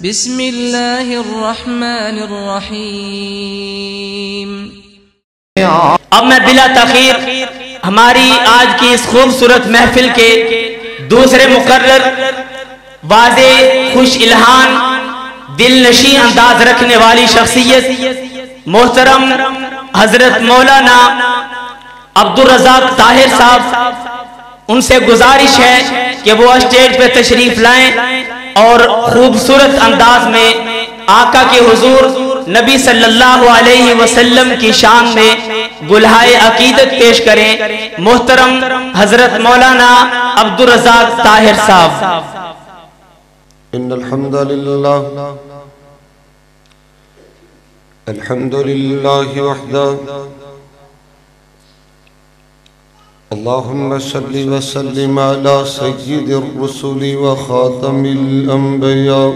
بسم اللہ الرحمن الرحیم۔ اب میں بلا تاخیر ہماری آج کی اس خوبصورت محفل کے دوسرے مقرر واضح خوش الہان دل نشیں انداز رکھنے والی شخصیت محترم حضرت مولانا عبدالرزاق طاہر صاحب، ان سے گزارش ہے کہ وہ اسٹیج پہ تشریف لائیں اور خوبصورت انداز میں آقا کے حضور نبی صلی اللہ علیہ وسلم کی شان میں گلہائے عقیدت پیش کریں۔ محترم حضرت مولانا عبدالرزاق طاہر صاحب۔ ان الحمد للہ وحدہ، اللہم صلی وسلم علی سید الرسول و خاتم الانبیاء۔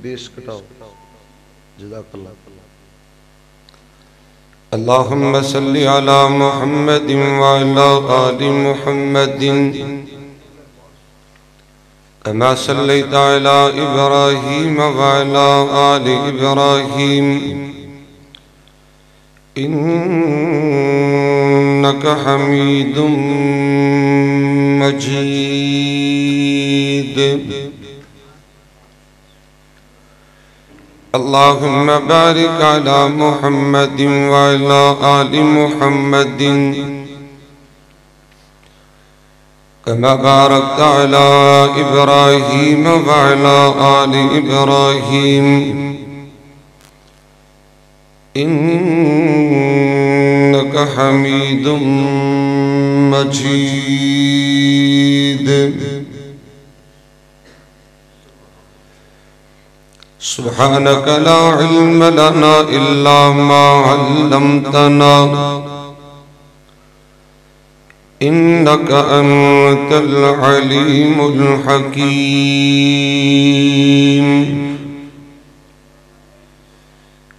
بیس کٹاؤ، جزاک اللہ۔ اللہم صلی علی محمد وعلی آل محمد كما صليت على إبراهيم وعلى آل إبراهيم إنك حميد مجيد۔ اللهم بارك على محمد وعلى آل محمد كما باركت على إبراهيم وعلى آل إبراهيم إنك حميد مجيد۔ سبحانك لا علم لنا إلا ما علمتنا إنك أنت العليم الحكيم۔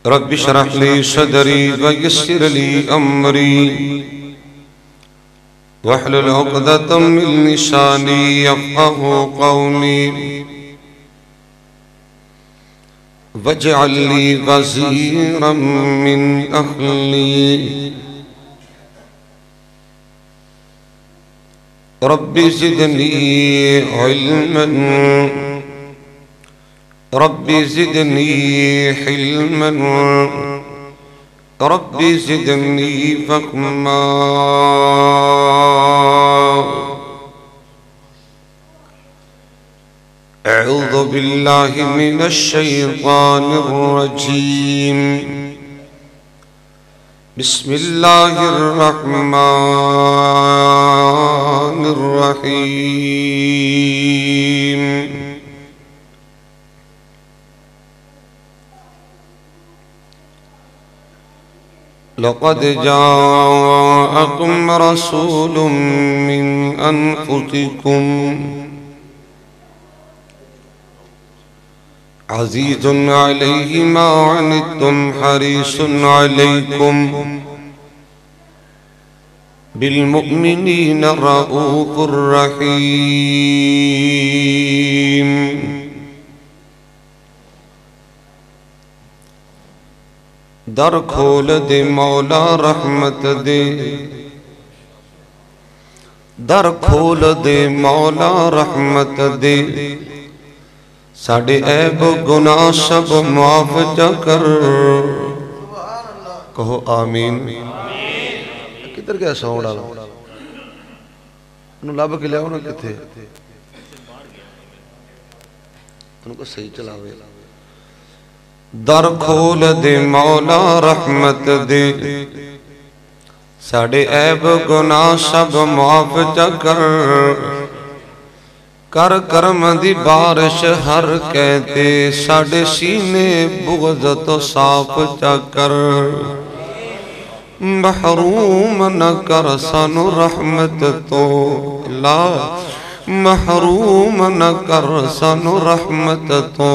رب اشرح لي صدري ويسر لي أمري واحلل عقدة من لساني يفقهوا قولي واجعل لي وزيرا من أهلي رب زدني علما رب زدني حلما رب زدني فهما۔ أعوذ بالله من الشيطان الرجيم، بسم الله الرحمن الرحيم۔ لقد جاءكم رسول من أنفسكم عزيز عليه ما عنتم حريص عليكم بالمؤمنين رؤوف رحيم۔ در کھول دے مولا رحمت دے، در کھول دے مولا رحمت دے، ساڑھے عیب گناہ سب معاف جا کر، کہو آمین۔ کدھر گیا ساؤنڈ آنا انہوں لاب کے لیا ہونا کتھے انہوں کو صحیح چلاوے۔ در کھول دے مولا رحمت دے، ساڑھے عیب گناہ سب معاف جا کر، کر کرم دی بارش ہر کہتے، ساڑھے سینے بغض تو صاف جا کر، محروم نہ کر سانو رحمت تو لا، محروم نہ کر سانو رحمت تو،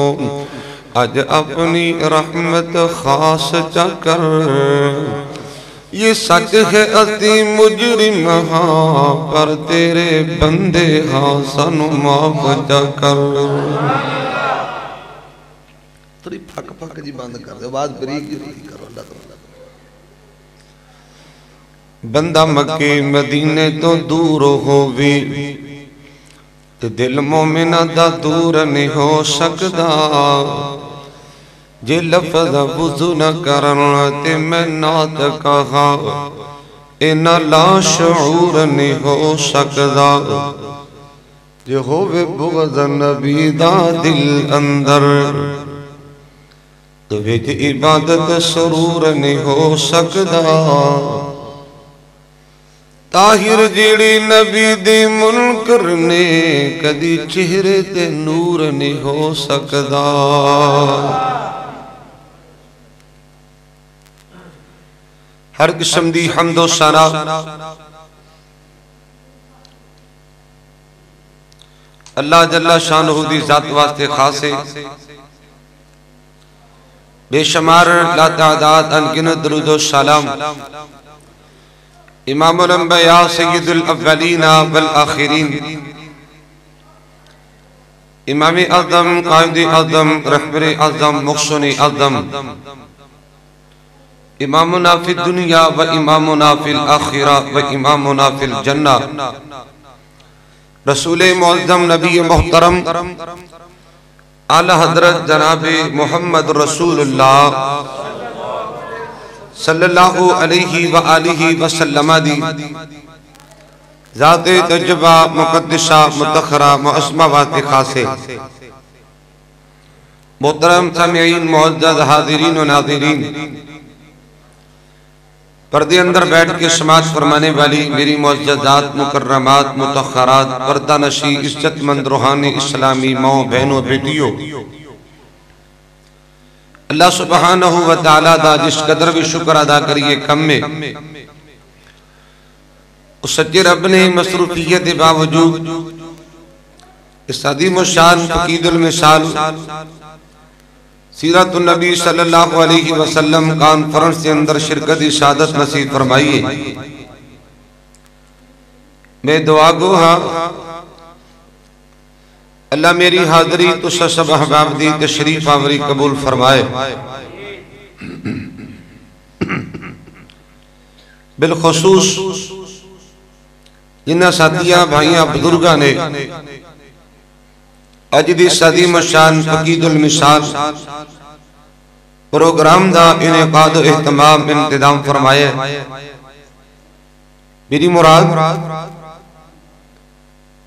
آج اپنی رحمت خاص جا کر، یہ سچ ہے اسی مجرم ہاں، پر تیرے بندے ہاں سانو معاف جا کر۔ تھوڑی پھک پھک جی بند کر دے آواز بریک جی کرو اللہ تعالیٰ بندہ مکے مدینے تو دور ہووی تے دل مومنہ دا دور نہیں ہو سکدا جے لفظ وضو نہ کرنا تے میں نات کہا اینا لا شعور نہیں ہو سکدا جے ہووے بغض نبی دا دل اندر تو ویج عبادت سرور نہیں ہو سکدا طاہر جیڑی نبی دے منکر نے کدی چہرے تے نور نہیں ہو سکدا ہر قسم دی حمد و ثنا اللہ جل شانہ دی ذات واسطے خاصے بے شمار لا تعداد انگنت درود و سلام امام الانبیاء سید الاولین والآخرین امام اعظم قائد اعظم رہبر اعظم محسن اعظم امامنا فی الدنیا و امامنا فی الآخرہ و امامنا فی الجنہ رسول معظم نبی محترم اعلی حضرت جناب محمد رسول اللہ صلی اللہ علیہ وآلہ وسلم دی ذات تجبہ مقدسہ متخرہ معصمہ وات خاصے محترم سامعین معزز حاضرین و ناظرین پردے اندر بیٹھ کے سماعت فرمانے والی میری معززات مکرمات متخرات پردہ نشی عزت مند روحانی اسلامی ماں بہنوں بیٹیوں اللہ سبحانہ و تعالیٰ دا جس قدر بھی شکر ادا کریے کم میں اس سچے رب نے مصروفیت باوجود اس عظیم و شان فقید المثال سیرت النبی صلی اللہ علیہ وسلم کانفرنس کے اندر شرکت سعادت نصیب فرمائیے میں دعا گو ہاں اللہ میری حاضری تو سب احباب دی تشریف آوری قبول فرمائے بالخصوص جنہ ساتھیاں بھائیاں بزرگاں نے اجدی صدیم شان فقید المثال پروگرام دا انعقاد و اہتمام انتظام فرمائے میری مراد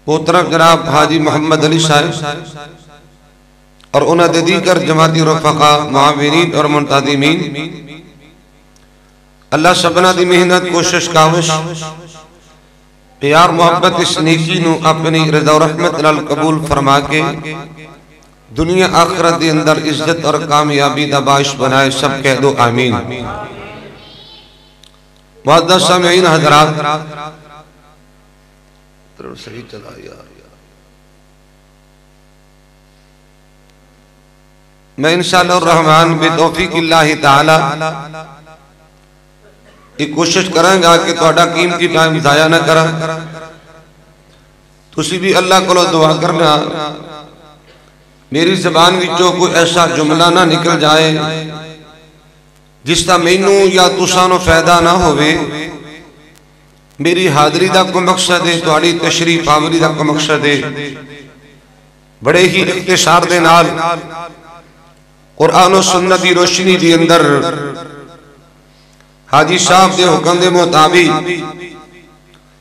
محترم جناب حاجی محمد علی صاحب اور انہاں دے دیگر جماعتی رفقا معاونین اور منتظمین اللہ سبنا دی محنت کوشش کاوش پیار محبت اس نیکی نو اپنی رضا و رحمت نال قبول فرما کے دنیا آخرت دی اندر عزت اور کامیابی دا باعث بنائے سب کہہ دو آمین معزز سامعین حضرات صحیح چلا یار میں انشاءاللہ الرحمن بتوفیق اللہ تعالی ایک کوشش کریں گا کہ توڑا قیمتی ٹائم ضائع نہ کرا تسی بھی اللہ کو دعا کرنا میری زبان وچوں کوئی ایسا جملہ نہ نکل جائے جس تا مینوں یا تسانو فائدہ نہ ہوئے میری حاضری دا کو مقصد ہے توڑی تشریف آوری دا کو مقصد ہے بڑے ہی اختصار دے نال قرآن و سنت دی روشنی دی اندر حاجی صاحب دے حکم دے مطابق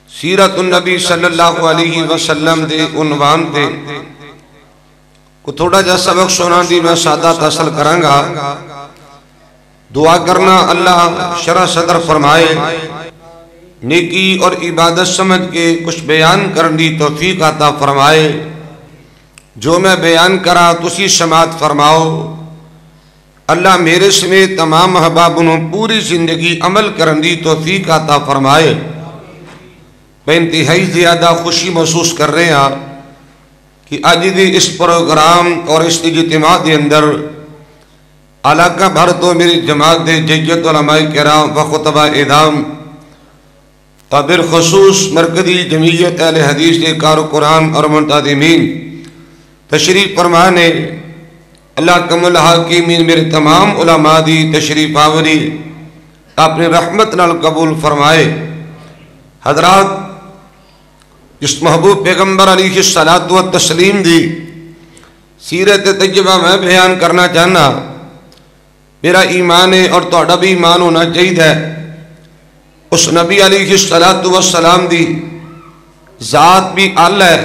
سیرت النبی صلی اللہ علیہ وسلم دے عنوان دے کو تھوڑا جا سبق سنا دی میں سادہ تحصل کروں گا دعا کرنا اللہ شرح صدر فرمائے نیکی اور عبادت سمجھ کے کچھ بیان کرنی توفیق عطا فرمائے جو میں بیان کرا تسی سماعت فرماؤ اللہ میرے سمیت تمام احبابوں پوری زندگی عمل کرنی توفیق عطا فرمائے میں انتہائی زیادہ خوشی محسوس کر رہے ہیں کہ آج دی اس پروگرام اور اس اجتماع دے اندر علاقہ بھر تو میری جماعت دے جیت علماء کرام و خطبہ اعدام اور بالخصوص مرکزی جمعیت اہل حدیث کے کار قرآن اور منتظمین تشریف فرمانے اللہ کم الحاکمین میرے تمام علماء دی تشریف آوری اپنی رحمت نال قبول فرمائے۔ حضرات، جس محبوب پیغمبر علیہ الصلوۃ والتسلیم دی سیرت طیبہ میں بیان کرنا چاہنا، میرا ایمان ہے اور تہاڈا بھی ایمان ہونا چاہیے، اس نبی علیہ الصلوۃ والسلام دی ذات بھی ال ہے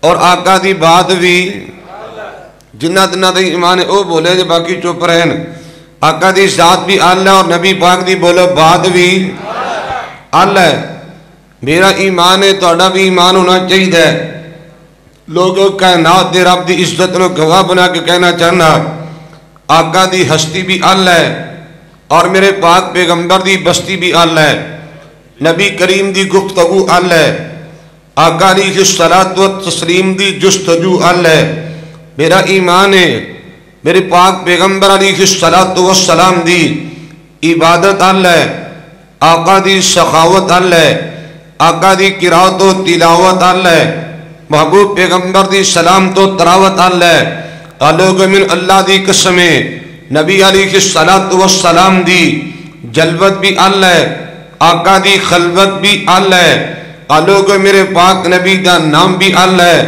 اور آقا دی بات بھی، جنہ دنہ دی ایمان ہے او بولے جے باقی چپ رہن۔ آقا دی ذات بھی ال ہے اور نبی پاک دی بولو بات بھی ال ہے۔ میرا ایمان ہے تہاڈا بھی ایمان ہونا چاہیے۔ لوگوں کائنات دے رب دی عزت نو گواہ بنا کے کہنا چاہنا، آقا دی ہستی بھی ال ہے اور میرے پاک پیغمبر دی بستی بھی ال ہے، نبی کریم دی گفتگو ال ہے، آقا علیہ الصلوۃ والتسلیم دی جستجو ال ہے۔ میرا ایمان ہے میرے پاک پیغمبر علیہ الصلوۃ والسلام دی عبادت ال ہے، آقا دی سخاوت ال ہے، آقا دی قرات و تلاوت ال ہے، محبوب پیغمبر دی سلام تو تراوت ال ہے۔ قالوگ من اللہ دی قسمیں نبی علیہ الصلوۃ والسلام دی جلوت بھی ال ہے، آقا دی خلوت بھی ال ہے۔ قالوگ میرے پاک نبی دا نام بھی ال ہے،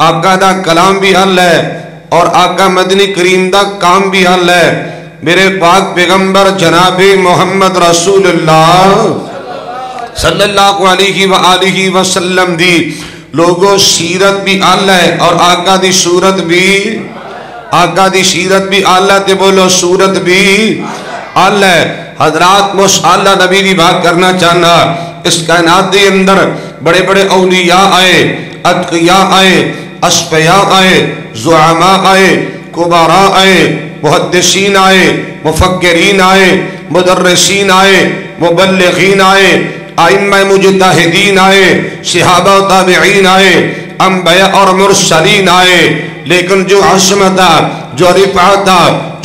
آقا دا کلام بھی ال ہے اور آقا مدنی کریم دا کام بھی ال ہے۔ میرے پاک پیغمبر جناب محمد رسول اللہ صلی اللہ علیہ وآلہ وسلم دی لوگوں سیرت بھی ال ہے اور آقا دی صورت بھی، آقا دی سیرت بھی ال ہے تے بولو صورت بھی ال ہے۔ حضرات مشاءاللہ نبی دی بات کرنا چاہنا، اس کائنات دے اندر بڑے بڑے اولیاء آئے، اتقیاء آئے، اسفیاء آئے، زعماء آئے، کبراء آئے، محدثین آئے، مفکرین آئے، مدرسین آئے، مبلغین آئے، ائمہ مجتہدین آئے، صحابہ و تابعین آئے، انبیاء اور مرسلین آئے، لیکن جو عظمت، جو رفعت،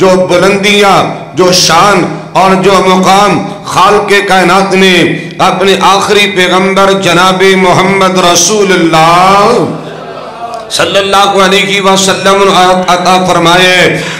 جو بلندیاں، جو شان اور جو مقام خالق کائنات نے اپنے آخری پیغمبر جناب محمد رسول اللہ صلی اللہ علیہ وسلم عطا فرمائے،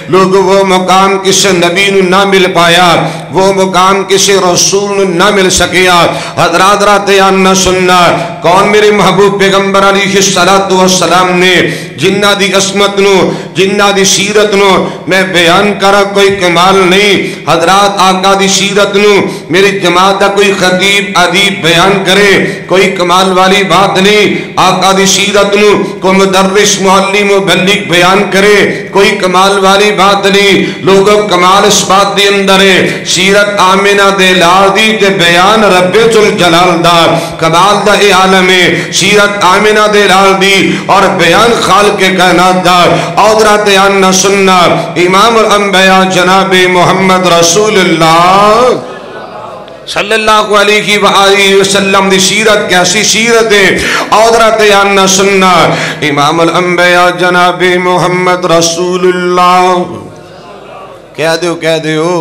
لوگ وہ مقام کسی نبی نہ مل پایا، وہ مقام کسی رسول نہ مل سکیا۔ حضرات رات نہ سننا، کون میرے محبوب پیغمبر علیہ الصلوۃ والسلام نے جنہ دی عصمت نو، جنہ دی سیرت نو میں بیان کرا کوئی کمال نہیں۔ حضرات آقا دی سیرت نو میری جماعت دا کوئی خطیب ادیب بیان کرے کوئی کمال والی بات نہیں، آقا دی سیرت نو کوئی مدرس معلم و مبلغ بیان کرے کوئی کمال والی بات نہیں۔ لوگوں کمال اس بات دی اندر ہے، سیرت آمنہ دے لال دی تے بیان رب ذوالجلال دا، کمال دا اے عالم ہے سیرت آمنہ دے لال دی اور بیان خالق کے کائنات دا۔ اودرات نہ سننا، امام الانبیاء جناب محمد رسول اللہ صلی اللہ علیہ وآلہ وسلم دی سیرت کیسی سیرت ہے، اودرات نہ سننا، امام الانبیاء جناب محمد رسول اللہ کہہ دیو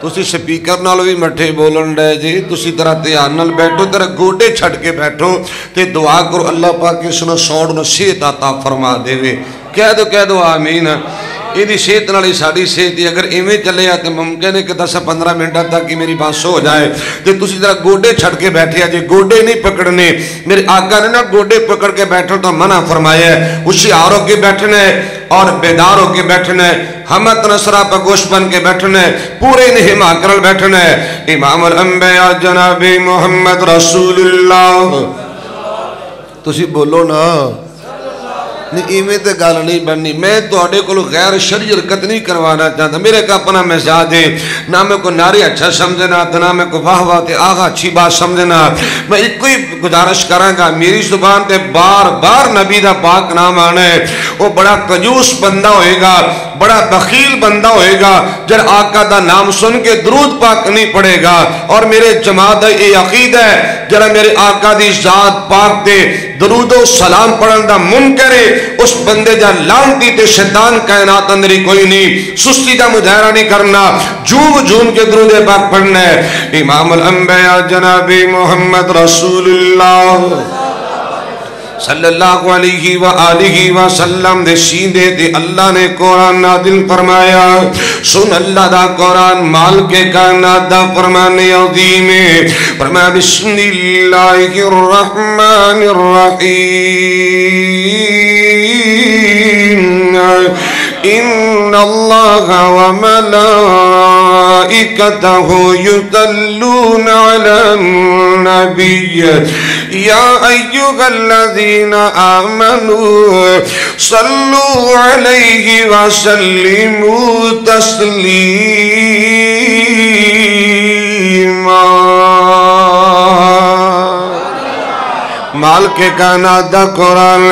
تسی سپیکر نال بھی مٹھے بولن رہے جی، تسی طرح دھیان نال بیٹھو، طرح گوڑے چھٹ کے بیٹھو تے دعا کرو اللہ پاک اس نو سوڑ نو صحت عطا فرما دے وے۔ کہہ دو آمین۔ یہ صحت نالی ساڑی صحت ہے، اگر ایویں چلے آتے ممکن ہے کہ 10-15 منٹہ تک کی میری بات سو جائے تو تسی طرح گوڑے چھٹ کے بیٹھے آجے، گوڑے نہیں پکڑنے۔ میرے آقا نے نا گوڑے پکڑ کے بیٹھو تو منع فرمایا ہے، ہوشیار ہو کے بیٹھنا ہے اور بیدار ہو کے بیٹھنا ہے، ہمت نصرہ پہ گوش بن کے بیٹھنا ہے، پورے نہیں ماکرل بیٹھنا ہے۔ امام الانبیاء جناب محمد رسول اللہ تسی بولو نا، نہیں ایمیں تے گال نہیں بننی۔ میں تو آڑے کو غیر شرعی حرکت نہیں کروانا چاہتا، میرے کا اپنا مزاج ہے، نہ میں کو ناری اچھا سمجھنا تو نہ میں کو واہ واہ تے آغا اچھی بات سمجھنا۔ میں ایک کوئی گزارش کروں گا، میری زبان تے بار بار نبی دا پاک نام آنا ہے۔ وہ بڑا کنجوس بندہ ہوئے گا، بڑا بخیل بندہ ہوئے گا جب آقا دا نام سن کے درود پاک نہیں پڑے گا۔ اور میرے جماعت یہ عقید ہے جب میرے آقا دی ذات پاک دے درود و سلام پڑھن دا منکر ہے، اس بندے جا لانتی تے شیطان کائنات اندری کوئی نہیں، سستی دا مظاہرہ نہیں کرنا، جھوم کے درود پاک پڑھنا ہے۔ امام الانبیاء جناب محمد رسول اللہ صلی اللہ علیہ وآلہ وسلم دے سینے دے اللہ نے قرآن نازل فرمایا. سن اللہ دا قرآن مال کے کائنات دا فرمان عظیم ہے. فرمایا بسم اللہ الرحمن الرحیم ان اللہ وملائکتہ یصلون علی النبی یا ایھا الذین آمنوا صلوا علیہ وسلموا تسلیما. مال کے کائنات دا قرآن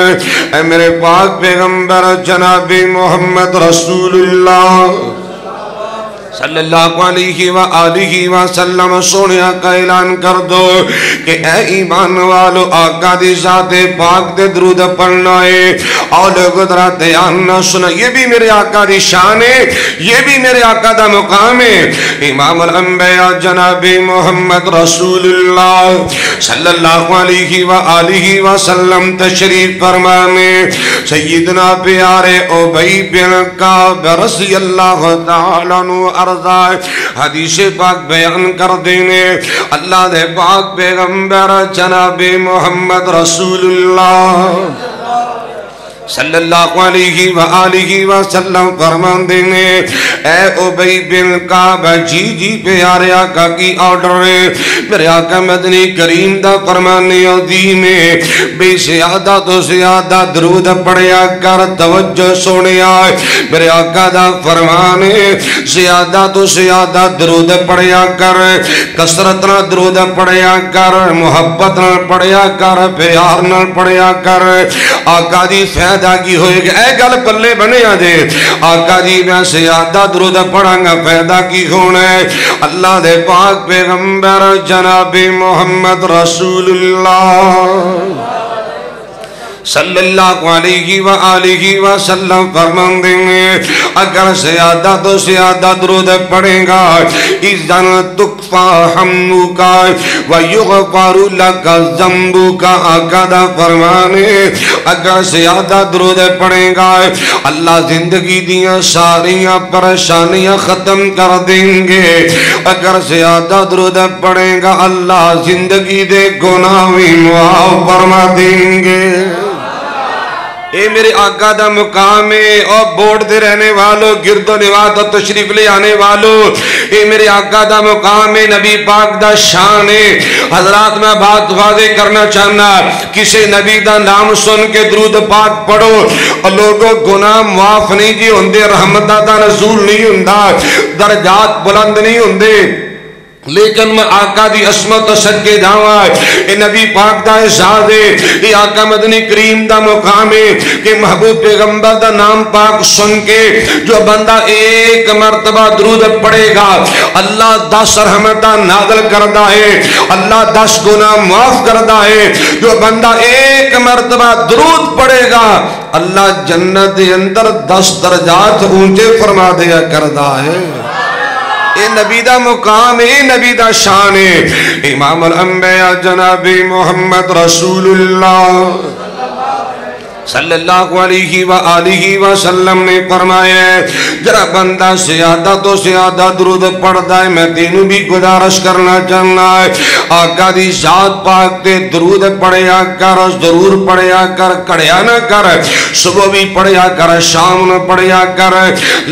اے میرے پاک پیغمبر جناب محمد رسول اللہ صلی اللہ علیہ وآلہ وسلم سونے کا اعلان کر دو کہ اے ایمان والو آقا دی ذات پاک دے درود پڑھنا ہے. اور گدرا دھیان نہ سنا یہ بھی میرے آقا دی شان ہے, یہ بھی میرے آقا دا مقام ہے. امام الانبیاء جناب محمد رسول اللہ صلی اللہ علیہ وآلہ وسلم تشریف فرمانے. سیدنا پیارے ابی بن کعب رضی اللہ تعالیٰ عنہ حدیث پاک بیان کر دینے. اللہ دے پاک پیغمبر جناب محمد رسول اللہ صلی اللہ علیہ وآلہ وسلم فرمان دینے. اے ابی بن کعب جی پیارے آقا کی آرڈر ہے. میرے آقا مدنی کریم دا فرمان عظیم ہے. بے زیادہ تو زیادہ درود پڑھیا کر, توجہ سونے آئے. میرے آقا دا فرمان ہے زیادہ تو زیادہ درود پڑھیا کر, کثرت نہ درود پڑھیا کر, محبت نہ پڑھیا کر, پیار نہ پڑھیا کر. آقا دی فیض کی ہوئے گا اے گل پلے بنے آجے. آقا جی میں زیادہ درود پڑھاں گا فائدہ کی ہونا ہے. اللہ دے پاک پیغمبر جناب محمد رسول اللہ صلی اللہ علیہ وآلہ وسلم فرمان دیں گے اگر زیادہ تو زیادہ درود پڑھیں گا اذن تکفا حمدکا ویغفر لکا ذنبکا. آقا دا فرمانے اگر زیادہ درود پڑھیں گا اللہ زندگی دیاں ساریاں پریشانیاں ختم کر دیں گے. اگر زیادہ درود پڑھیں گا اللہ زندگی دے گناہ بھی معاف فرما دیں گے. اے میرے آقا دا مقام ہے. اور بورڈ دے رہنے والوں, گرد و نواز و تشریف لے آنے والوں, اے میرے آقا دا مقام ہے, نبی پاک دا شان ہے. حضرات میں بات واضح کرنا چاہنا, کسی نبی دا نام سن کے درود پاک پڑھو اور لوگوں گناہ معاف نہیں جی ہوندے, رحمت دا نزول نہیں ہوندا, درجات بلند نہیں ہوندے. لیکن میں آقا دی عصمت و صدقے جاواں اے نبی پاک دا احساس ہے, اے آقا مدنی کریم دا مقام ہے کہ محبوب پیغمبر دا نام پاک سن کے جو بندہ ایک مرتبہ درود پڑھے گا اللہ 10 رحمتہ نازل کردہ ہے, اللہ 10 گناہ معاف کردہ ہے. جو بندہ ایک مرتبہ درود پڑھے گا اللہ جنت دے اندر 10 درجات اونچے فرما دیا کردہ ہے. اے نبی دا مقام ہے, نبی دا شان ہے. امام الانبیاء جناب محمد رسول اللہ صلی اللہ علیہ وآلہ وسلم نے فرمایا جرا بندہ زیادہ تو زیادہ درود پڑھتا ہے. میں تینوں بھی گزارش کرنا چاہنا ہے آقا دی ذات پاک تے درود پڑھیا کر, ضرور پڑھیا کر, کڑیا نہ کر. صبح بھی پڑھیا کر, شام نہ پڑھیا کر,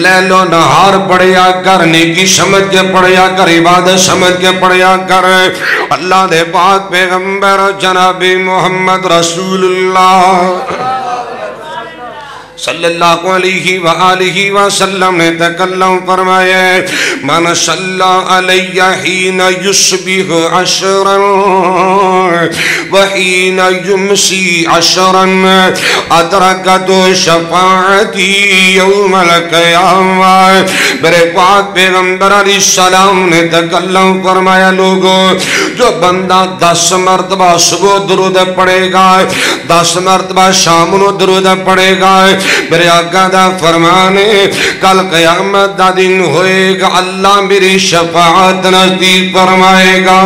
لیل و نہار پڑھیا کر, نیکی سمجھ کے پڑھیا کر, عبادت سمجھ کے پڑھیا کر. اللہ دے پاک پیغمبر جناب محمد رسول اللہ صلی اللہ علیہ وآلہ وسلم نے تکلم فرمایا من صلی علیہ حین یصبح 10 وحین یمسی 10 ادرکت شفاعتی یوم القیامہ. میرے پاک پیغمبر علیہ السلام نے تکلم فرمایا لوگوں جو بندہ 10 مرتبہ صبح درود پڑھے گا, 10 مرتبہ شام نو درود پڑھے گا, میرے آقا دا فرمانے کل قیامت دا دن ہوئے گا اللہ میری شفاعت نزدیک فرمائے گا.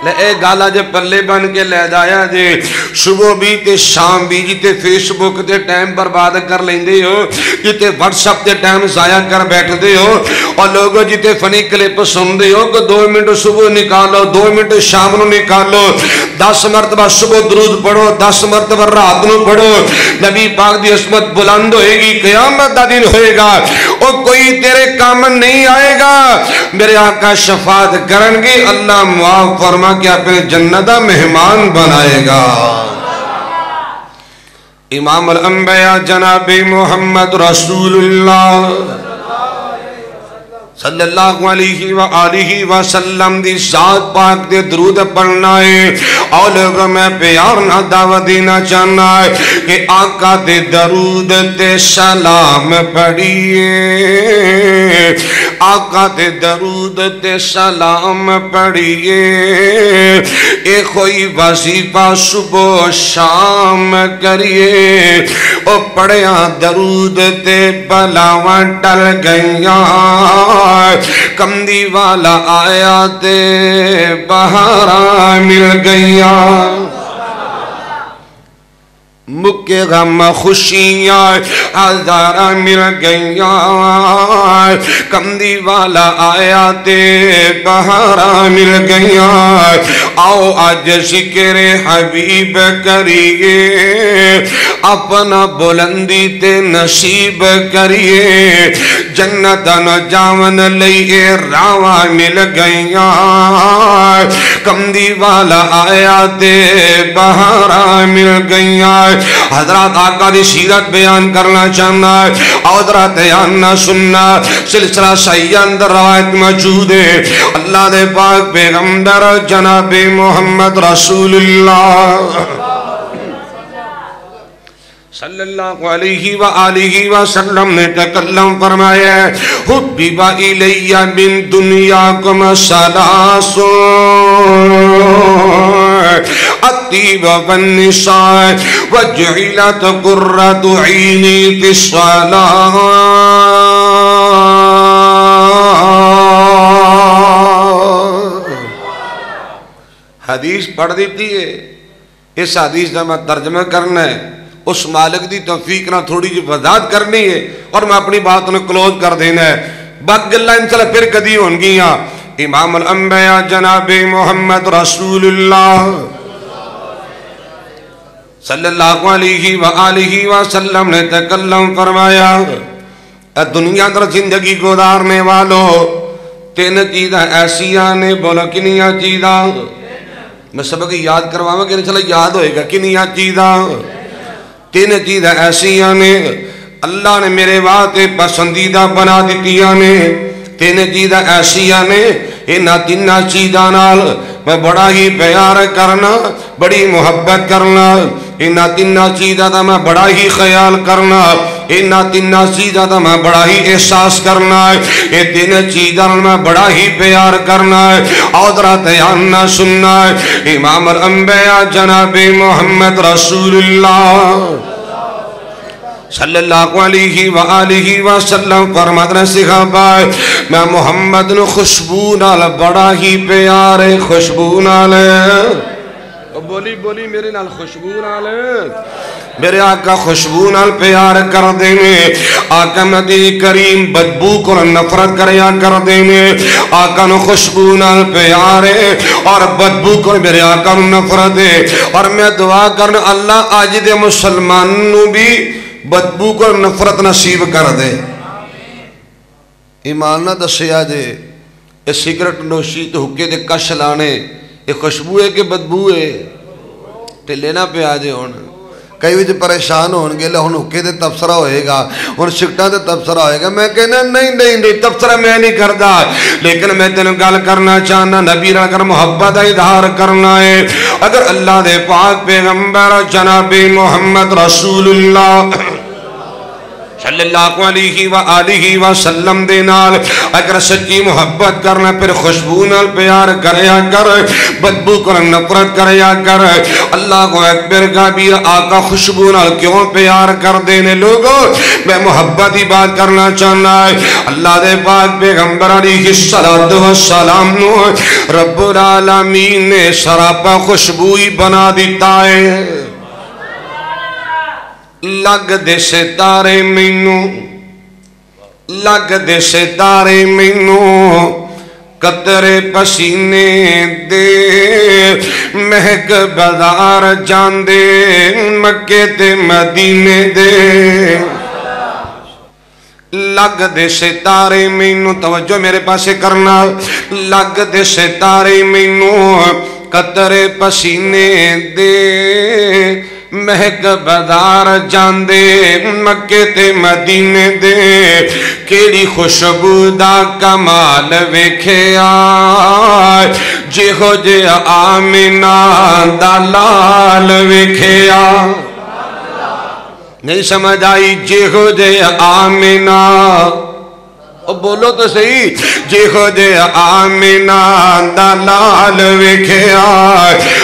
لے گالا جے پلے بن کے لے جایا جے صبح بھی تے شام بھی جیتے فیس بک تے ٹائم برباد کر لیندے ہو جیتے واٹس اپ تے ٹائم ضائع کر بیٹھتے ہو اور لوگوں جیتے فنی کلپ سن دے ہو کہ 2 منٹ صبح نکالو 2 منٹ شام نو نکالو 10 مرتبہ صبح درود پڑھو 10 مرتبہ رات نو پڑھو نبی پاک دی عصمت بلند ہوئے گی قیامت دا دن ہوئے گا اور کوئی تیرے کام نہیں آئے گا میرے آقا شفاعت کرن گے اللہ معاف فرما کہ اپنے جنت مہمان بنائے گا امام الانبیاء جناب محمد رسول اللہ صلی اللہ علیہ وآلہ وسلم دی ذات پاک دے درود پڑھنا ہے اور لوگوں میں پیار نہ دعوت دینا چاہنا ہے کہ آقا دے درود تے سلام پڑھیے آقا دے درود تے سلام پڑھیے اے کوئی وظیفہ صبح شام کریے او پڑھیا درود تے بلاواں ٹل گئیاں کمدی والا آیا تے بہاراں مل گیا مکے غم خوشیاں ہزاراں مل گئیاں کمدی والا آیا تے بہاراں مل گئیاں آؤ آج ذکر حبیب کریے اپنا بلندی تے نصیب کریے جنت نہ جاون لئیے راواں مل گئیاں کمدی والا آیا تے بہاراں مل گئیاں حضرات آقا دی سیرت بیان کرنا چاہنا ہے حضرات آنا سننا سلسلہ صحیح اندر روایت موجود ہے اللہ دے پاک پیغمبر جناب محمد رسول اللہ صلی اللہ علیہ وآلہ وسلم نے تکلم فرمایا حبب الی من دنیاکم ثلاث الطیب والنساء وجعلت قرۃ عینی فی الصلاۃ حدیث پڑھ دیتی ہے اس حدیث کا میں ترجمہ کرنا ہے اس مالک دی توفیق نہ تھوڑی جی وضاحت کرنی ہے اور میں اپنی بات انہیں کلوز کر دینا ہے باقی اللہ انشاءاللہ پھر کدی ہونگیاں امام الانبیاء جناب محمد رسول اللہ صلی اللہ علیہ وآلہ وسلم نے تکلم فرمایا دنیا در زندگی گزارنے والوں 3 چیزیں ایسی آنے بولو کنیاں چیزاں میں سبق یاد کرواؤں کہ انشاءاللہ یاد ہوئے گا کنیاں چیزاں 3 چیزیں ایسی آنے اللہ نے میرے واسطے پسندیدہ بنا دیتی آنے 3 چیزیں ایسی آنے انہاں 3 چیزاں نال میں بڑا ہی پیار کرنا بڑی محبت کرنا انہاں 3 چیزاں دا میں بڑا ہی خیال کرنا انہاں 3 چیزاں دا میں بڑا ہی احساس کرنا یہ 3 چیزاں میں بڑا ہی پیار کرنا حضرات آنا سننا امام الانبیاء جناب محمد رسول اللہ صلی اللہ علیہ وآلہ وسلم فرماتے ہیں صحابہ میں محمد نے خوشبو نال بڑا ہی پیار خوشبو نال بولی بولی میرے نال خوشبو نال میرے آقا خوشبو نال پیار کر دینے آقا نبی کریم بدبو کو نفرت کریا کر دینے آقا نو خوشبو نال پیار اور بدبو کو میرے آقا نو نفرت ہے اور میں دعا کرنا اللہ آج دے مسلمان نو بھی بدبو کو نفرت نصیب کر دے ایمان نہ دسیا جے یہ سگریٹ نوشی تو حکے دے کش لانے یہ خوشبو ہے کہ بدبو ہے تے لینا پہ آجے ہونا کئی وجہ پریشان ہونگے لے ہن حکے دے تبصرہ ہوئے گا ہن سکٹا دے تبصرہ ہوئے گا میں کہنا نہیں تبصرہ میں نہیں کردا لیکن میں تینوں گل کرنا چاہنا نبی را کر محبت اظہار کرنا ہے اگر اللہ دے پاک پیغمبر جناب محمد رسول اللہ صلی اللہ علیہ وآلہ وسلم دے نال اگر سچی محبت کرنا پھر خوشبو نال پیار کریا کر بدبو کر نفرت کریا کر اللہ اکبر کبیر آقا خوشبو نال کیوں پیار کر دینے لوگوں میں محبت ہی بات کرنا چاہنا ہے اللہ دے پاک پیغمبر علیہ السلام نو رب العالمین نے سراپا خوشبوئی بنا دیتا ہے لگ دے ستارے مینوں لگ دے ستارے مینوں قطرے پسینے دے مہک بازار جان دے مکے تے مدینے دے لگ دے ستارے مینوں توجہ میرے پاسے کرنا لگ دے ستارے مینوں قطرے پسینے دے مہک بازار جان دے مکے تے مدینے دے کیڑی خوشبو دا کمال ویکھیا جہو جے آمینہ دا لال ویکھیا نہیں سمجھ آئی جہو جے آمینہ بولو تو صحیح جہو جے آمینہ دا لال ویکھیا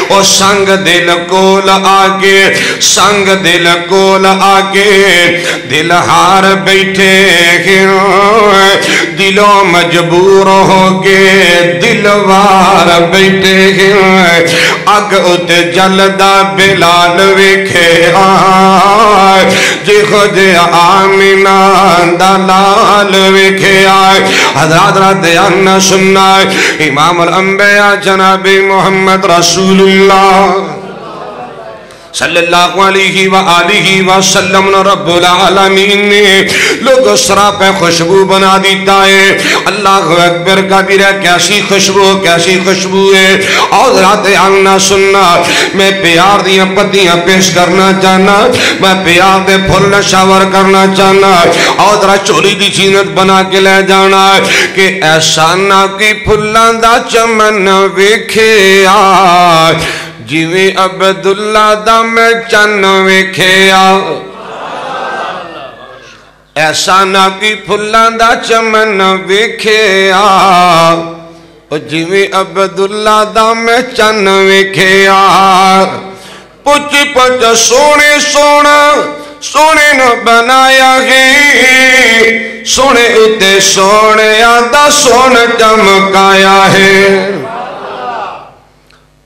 او سنگ دل کول آگے سنگ دل کول آگے دل ہار بیٹھے دلوں مجبور ہو گے دل وار بیٹھے اگ ات جلدہ بلال ویکھیا جہو جے آمینہ دا لال ویکھیا حضرات رات دیاننا سننا امام الانبیاء جناب محمد رسول اللہ صلی اللہ علیہ وآلہ وسلم رب العالمین نے لوگ سراپے خوشبو بنا دیتا ہے اللہ اکبر کبیر کیسی خوشبو ہے اور رات آننا سننا میں پیار دیاں پتیاں پیش کرنا چاہنا میں پیار دے پھول نشاور کرنا چاہنا اور ذرا چوری دی چینت بنا کے لے جانا کہ ایسا نہ کی پھلان دا چمن ویکھے آئے جیوے عبداللہ دا میں چن ویکھیا ایسا نہ کی پھلان دا چمن ویکھیا جیوے عبداللہ دا میں چن ویکھیا پچ پچ سونے سونا سونے نو بنایا گی سونے اتے سونے آدھا سون چمکایا ہے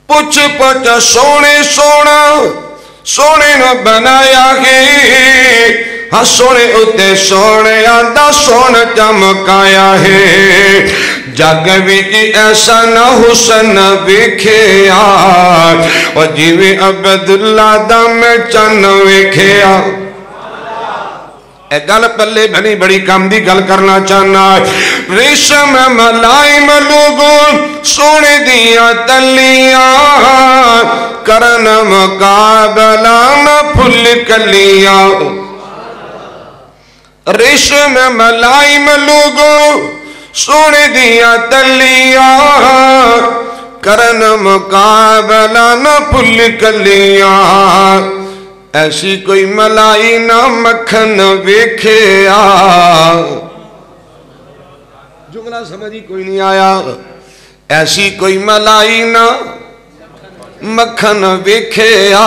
پچھ پچھ سونے سونا سونے نو بنایا گی ہاں سونے اتے سونے آدھا سون چمکایا ہے جگ وچ ایسا نہ حسن ویکھیا اور جیویں عبداللہ دا میں چن ویکھیا اے گل پلے بھنی بڑی کام دی گل کرنا چاہنا ریشم ملائم لوگوں سونے دیا تلیاں کرن مقابلہ نہ پھل کلیاں ریشم ملائم لوگوں سونے دیا تلیاں کرن مقابلہ نہ پھل کلیاں ایسی کوئی ملائی نہ مکھن ویکھیا جملہ سمجھی کوئی نہیں آیا ایسی کوئی ملائی نہ مکھن ویکھیا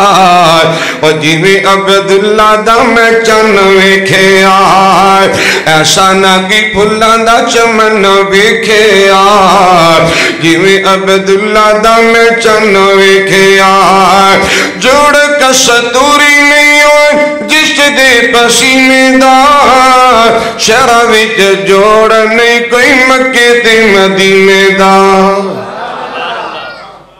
اور جیویں عبداللہ دا میں چن ویکھیا ایسا نہ کی پھلان دا چمن ویکھیا جیویں عبداللہ دا میں چن ویکھیا جوڑ کستوری نہیں ہو جس دے پسینے دا شہرہ وچ جوڑ نہیں کوئی مکے تے مدینے دا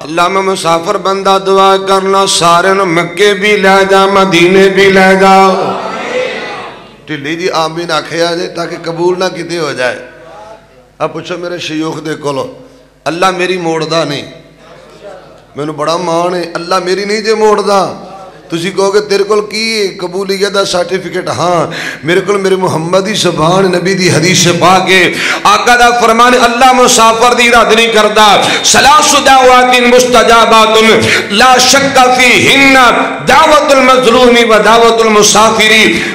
اللہ میں مسافر بندہ دعا کرنا سارے نو مکے بھی لے جا مدینے بھی لے جا ٹھلی جی آمین آکھیا جائے تاکہ قبول نہ کتے ہو جائے اب پوچھو میرے شیوخ دے کولو اللہ میری موڑ دا نہیں میں نے بڑا مان ہے اللہ میری نہیں جے موڑ دا تسی کہو کہ تیرے کول کی قبولیت دا سرٹیفکیٹ؟ ہاں میرے کول میرے محمد دی زبان نبی دی حدیث پاک ہے. آقا دا فرمان اللہ مسافر دی رد نہیں کردا. ثلاث دعوات مستجابات لا شک فیہن دعوت المظلوم و دعوت المسافر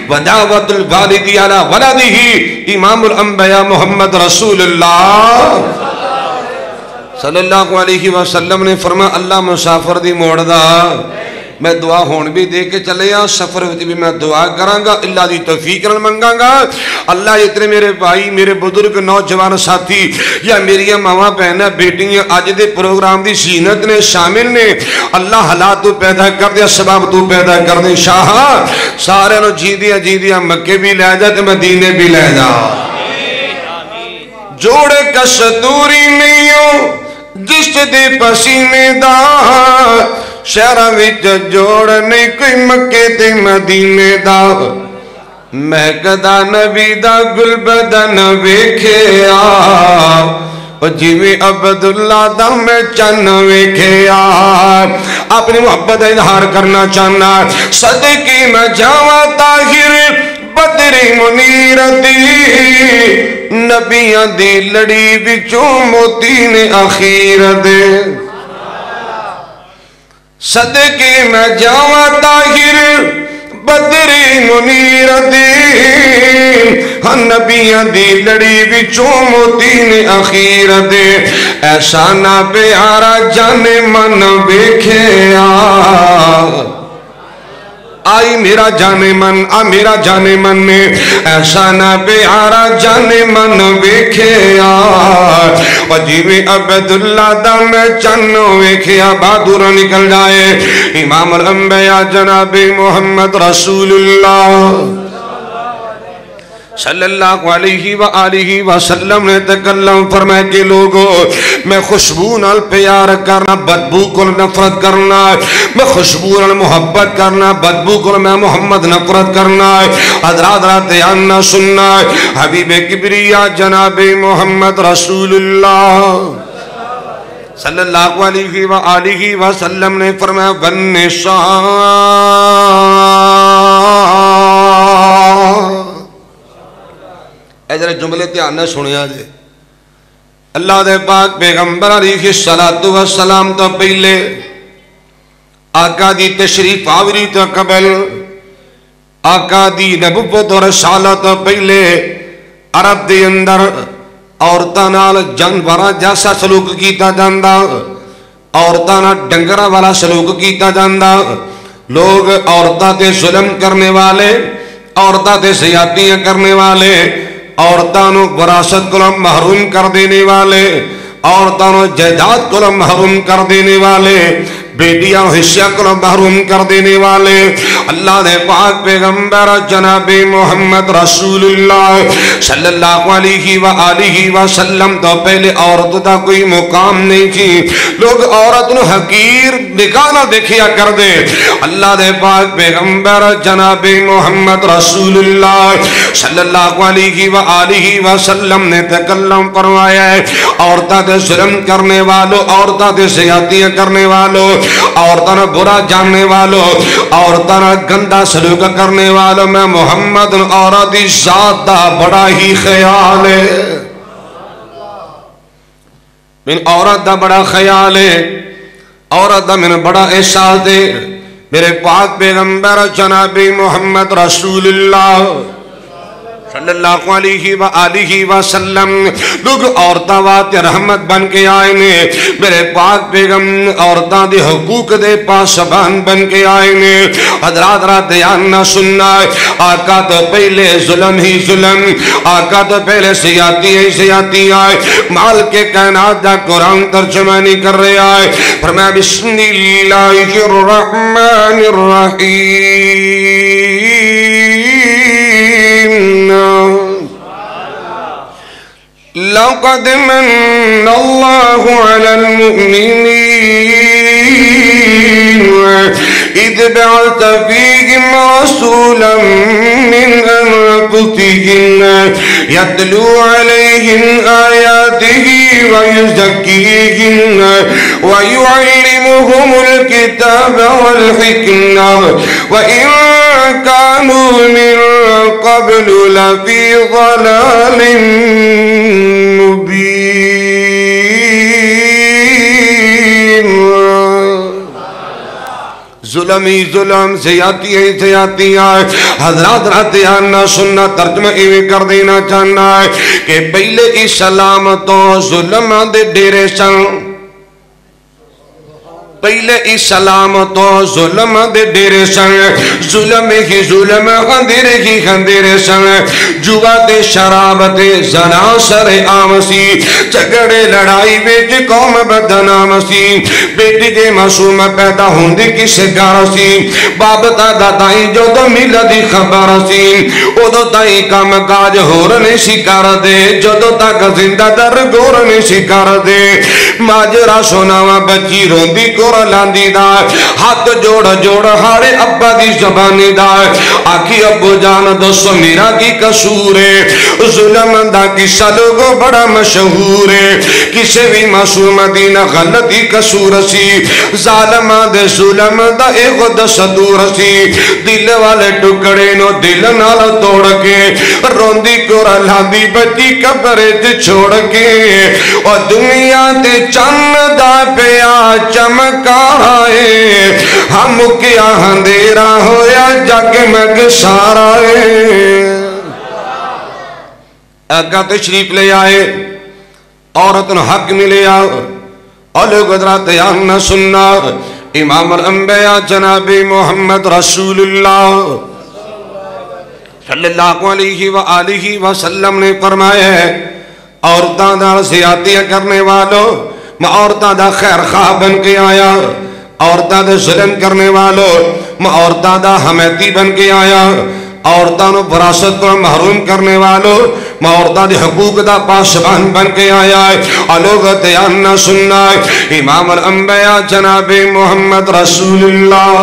و دعوت الوالد علی ولدہ. امام الانبیاء محمد رسول اللہ صلی اللہ علیہ وسلم نے فرمایا اللہ مسافر دی موڑ دا. میں دعا ہون بھی دے کے چلے آ سفر بھی میں دعا کراں گا اللہ دی توفیق نال منگاں گا. اللہ اتنے میرے بھائی میرے بزرگ نوجوان ساتھی یا میری ماواں بہناں بیٹیاں اج دے پروگرام دی زینت نے شامل نے. اللہ حالات تو پیدا کر دے سبب تو پیدا کر دے. شاہ سارے نو جیندیاں جیندیاں مکے بھی لے جا تے مدینے بھی لے جا. جوڑے کستوری نہیں ہو جس دے پسینے دا شہرہ وچ جوڑ نہیں کوئی مکے تے مدینے دا. مہکدا نبی دا گل بدن ویکھے آ جیویں عبداللہ دا میں چن ویکھے آ. اپنی محبت اظہار کرنا چاہنا. صدقی میں جاواں طاہر بدری منیر دی نبیاں دی لڑی وچوں موتی نے آخیر دے. صدقے میں جاواں طاہر بدری منیر دی نبیاں دی لڑی وچوں موتی نے آخیر دے. ایسا نہ پیارا جانے من ویکھے آ آئی میرا جانے من میرا جانے من نے ایسا نہ پیارا جانے من ویکھے آ جیویں عبداللہ دا میں چنو ویکھے آ. بہادر نکل جائے امام الانبیاء جناب محمد رسول اللہ صلی اللہ علیہ وآلہ وسلم نے تکلم فرمائے کہ لوگوں میں خوشبو نال پیار کرنا بدبو کو نفرت کرنا. میں خوشبو نال محبت کرنا بدبو کو میں محمد نفرت کرنا. حضرات آنا سننا حبیب کبریہ جناب محمد رسول اللہ صلی اللہ علیہ وآلہ وسلم نے فرمایا والنساء. ایجر جملے تیانہ سنیا جے. اللہ دے پاک پیغمبر علیہ السلام تو پہلے آقا دی تشریف آوری تو قبل آقا دی نبوت و رسالت تو پہلے عرب دے اندر عورتاں نال جانوراں جیسا سلوک کیتا جاندا. عورتاں نال ڈنگراں والا سلوک کیتا جاندا. لوگ عورتاں تے ظلم کرنے والے عورتاں تے زیادتیاں کرنے والے عورتاں نو وراثت کو محروم کر دینے والے عورتاں نو جائیداد کو محروم کر دینے والے بیٹیاں حصہ کو محروم کر دینے والے اللہ دے پاک پیغمبر جناب محمد رسول اللہ صلی اللہ علیہ وآلہ وسلم تو پہلے عورت دا کوئی مقام نہیں تھی. لوگ عورت نو حقیر نگاہ نہ دیکھیا کر دے. اللہ دے پاک پیغمبر جناب محمد رسول اللہ صلی اللہ علیہ وآلہ وسلم نے تکلم فرمایا ہے عورتاں دے ظلم کرنے والوں عورتاں دے زیادتیاں کرنے والوں عورتاں برا جاننے والوں عورتاں گندا سلوک کرنے والوں میں محمد عورت دی ذات دا بڑا ہی خیال ہے. من عورت دا بڑا خیال ہے عورت دا من بڑا احساس دے. میرے پاک پیغمبر جناب محمد رسول اللہ صلی اللہ علیہ وآلہ وسلم لوگ عورتاں واسطے رحمت بن کے آئے نے. میرے پاک پیغمبر عورتاں دے حقوق دے پاسبان بن کے آئے نے. حضرات نہ سننا آقا تو پہلے ظلم ہی ظلم آقا تو پہلے زیادتی ہی زیادتی آئے. مال کے کائنات دا قرآن ترجمہ نہیں کر رہے آئے. فرمایا بسم اللہ الرحمن الرحیم لقد من الله على المؤمنين إذ بعث فيهم رسولا من أنفسهم يتلو عليهم آياته ويزكيهم ويعلمهم الكتاب والحكمة وإن كانوا من قبل لفي ضلال مبين. ظلم ہی ظلم، زیادتی ہی زیادتی ہے. حضرات رات آنا سننا ترجمہ ایویں کر دینا چاہنا ہے کہ پہلے اسلام تو ظلم دے ڈیرے سن، پہلے اسلام تو ظلم دے ڈیرے سن، ظلم ہی ظلم، خندیر ہی خندیر سن، جوا تے شراب تے زنا سر عام سی، جھگڑے لڑائی وچ قوم بدنام سی. بیٹی دے معصوم پیدا ہوندی کسے گھر سی، باب دادا تائیں جو تو ملدی خبر سی، ادو تائیں کام کاج ہور نہیں سی کر دے، جدو تک زندہ در گور نہیں سی کر دے. ماجرا سناوا بچی روندی کو لاندی دا، ہاتھ جوڑ جوڑ ہارے ابا دی زبانی دا، آکھی ابو جان دوستو میرا کی قصور ہے. ظلم دا کسا لوگو بڑا مشہور ہے، کسے بھی معصوم دینا غلطی قصور سی، ظالم دے ظلم دا ایک دستور سی. دل والے ٹکڑے نو دل نال توڑ کے روندی کو لاندی بچی قبرے تے چھوڑ کے، اور دنیا تے چند دا پیا چمکا ہے، ہم کیا اندھیرا ہویا جگ مگ سارا ہے. آقا تشریف لے آئے، عورت حق ملے آؤ، اور قدرت آنا سننا. امام الانبیاء جناب محمد رسول اللہ صلی اللہ علیہ وآلہ وسلم نے فرمایا ہے، عورتاں دا زیادتیاں کرنے والوں میں عورتاں دا خیر خواہ بن کے آیا، عورتاں دا ظلم کرنے والوں میں عورتاں دا حمیتی بن کے آیا، عورتاں نو وراثت کو محروم کرنے والوں میں عورتاں دے حقوق دا پاسبان بن کے آیا ہے. لوگ تیانہ سننا ہے امام الانبیاء جناب محمد رسول اللہ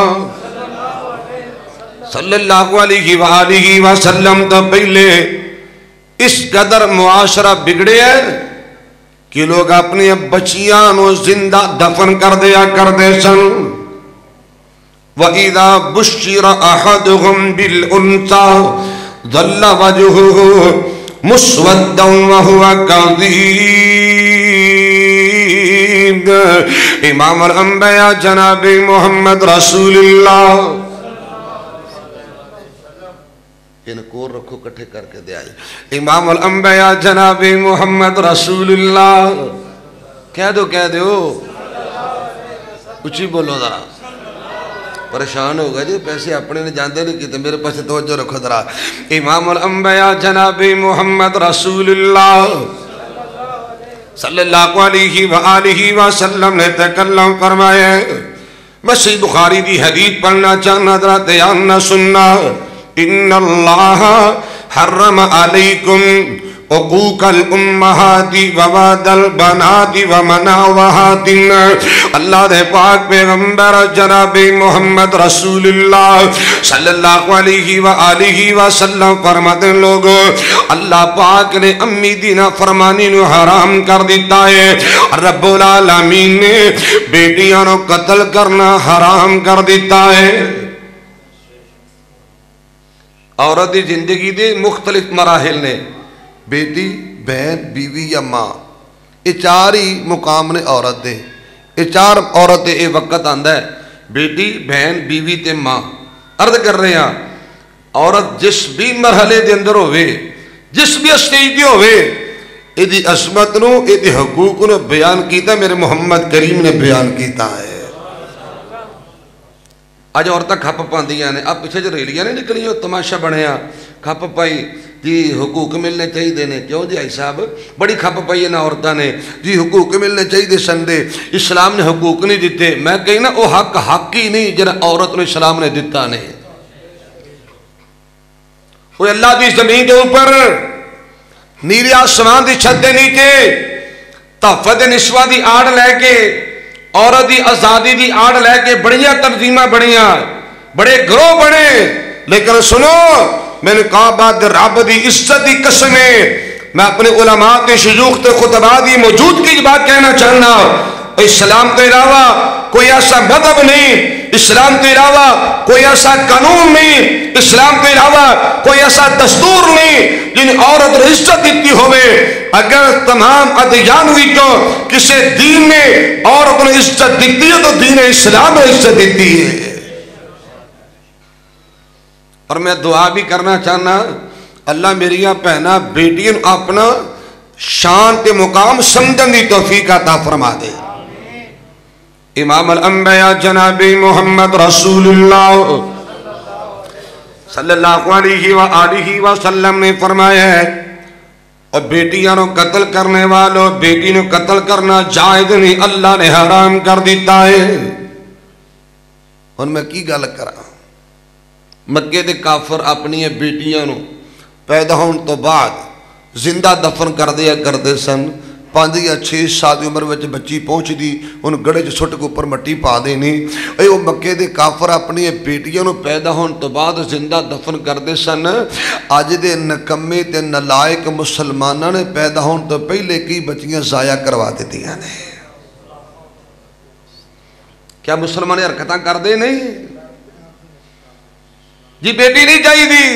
صلی اللہ علیہ وآلہ وسلم تو پہلے اس قدر معاشرہ بگڑے ہے کہ لوگ اپنی بچیاں نو زندہ دفن کر دیا کر دے سن. وَإِذَا بُشِّرَ أَحَدُهُمْ بِالْأُنْثَى ظَلَّ وَجْهُهُ مُسْوَدًّا وَهُوَ كَظِيمٌ. امام الانبیاء جناب محمد رسول اللہ کو رکھو کٹھے کر کے دے آئے. امام الانبیاء جناب محمد رسول اللہ کہہ دو اچھی بولو ذرا، پریشان ہوگا جی پیسے اپنے نے جاندے نہیں کیتے، میرے پاس توجہ رکھو ذرا. امام الانبیاء جناب محمد رسول اللہ صلی اللہ علیہ وآلہ وسلم نے تکلم فرمایا. میں صحیح بخاری دی حدیث پڑھنا چاہنا ذرا دھیان نہ سننا. ان اللہ حرم علیکم حقوق الامہات ووعد البنات ومناوہات. اللہ دے پاک پیغمبر جناب محمد رسول اللہ صلی اللہ علیہ وآلہ وسلم فرماتے لوگو اللہ پاک نے امی دینا فرمانی نو حرام کر دیتا ہے. رب العالمین نے بیٹیاں نو قتل کرنا حرام کر دیتا ہے. عورت دی زندگی دے مختلف مراحل نے، بیٹی، بہن، بیوی یا ماں، یہ چار ہی مقام نے عورت دے. یہ چار عورت دے یہ وقت آندا ہے بیٹی، بہن، بیوی تے ماں. عرض کر رہے ہیں عورت جس بھی مرحلے دے اندر ہوئے، جس بھی اسٹیج دے ہوئے، یہ دی عظمت نو، یہ دی حقوق نو بیان کیتا میرے محمد کریم نے بیان کیتا ہے. آج عورتیں کھپ پاندیاں نے، اب پیچھے جو ریلیاں نے نکلی ہو تماشا بنیا کھپ پائی جی حقوق ملنے چاہیے دینے. کیوں جی آئی صاحب بڑی کھپ پائی ہے نا عورتوں نے جی حقوق ملنے چاہیے سندے، اسلام نے حقوق نہیں دیتے. میں کہیں نا وہ حق ہی نہیں جنہیں عورت نے اسلام نے دیتا نہیں. وہ اللہ دی زمین دے اوپر نیری آسمان دی چھت دے نیچے تحفظ نسواں دی آڑ لے کے عورت دی آزادی دی آڑ لے کے بڑیاں تنظیمیں بڑیاں بڑے گروہ بڑے. لیکن سنو میں نے کہا بات رب دی عزت دی قسمیں میں اپنے علماء کے شیوخ تے خطباء دی موجودگی بات کہنا چاہنا، اسلام کے علاوہ کوئی ایسا مذہب نہیں، اسلام کے علاوہ کوئی ایسا قانون نہیں، اسلام کے علاوہ کوئی ایسا دستور نہیں جن عورت کو عزت دیتی ہوئے۔ اگر تمام ادیان وچوں کسی دین نے عورت کو عزت دیتی ہے تو دین اسلام نے عزت دیتی ہے۔ اور میں دعا بھی کرنا چاہنا، اللہ میریاں پہنا بیٹیاں اپنا شان تے مقام سمجھن دی توفیق عطا فرما دے۔ امام الانبیاء جناب محمد رسول اللہ صلی اللہ علیہ وآلہ وسلم نے فرمایا ہے، اور بیٹیاں نو قتل کرنے والوں، بیٹی نو قتل کرنا جائز نہیں، اللہ نے حرام کر دیتا ہے۔ اور میں کی گل کرا، مکے دے کافر اپنی بیٹیاں نو پیدا ہون تو بعد زندہ دفن کر دیا کرتے سن۔ 5 یا 6 سال دی عمر وچ بچی پہنچ دی ان گڑے چ سٹ کے اوپر مٹی پا دینی۔ اے وہ مکے دے کافر اپنی بیٹیاں نو پیدا ہون تو بعد زندہ دفن کرتے سن۔ اج دے نکمے تے نالائق مسلماناں نے پیدا ہون تو پہلے کی بچیاں ضائع کروا دیتیاں نے۔ کیا مسلمان حرکتاں کر دے نہیں جی؟ بیٹی نہیں چاہیے دی،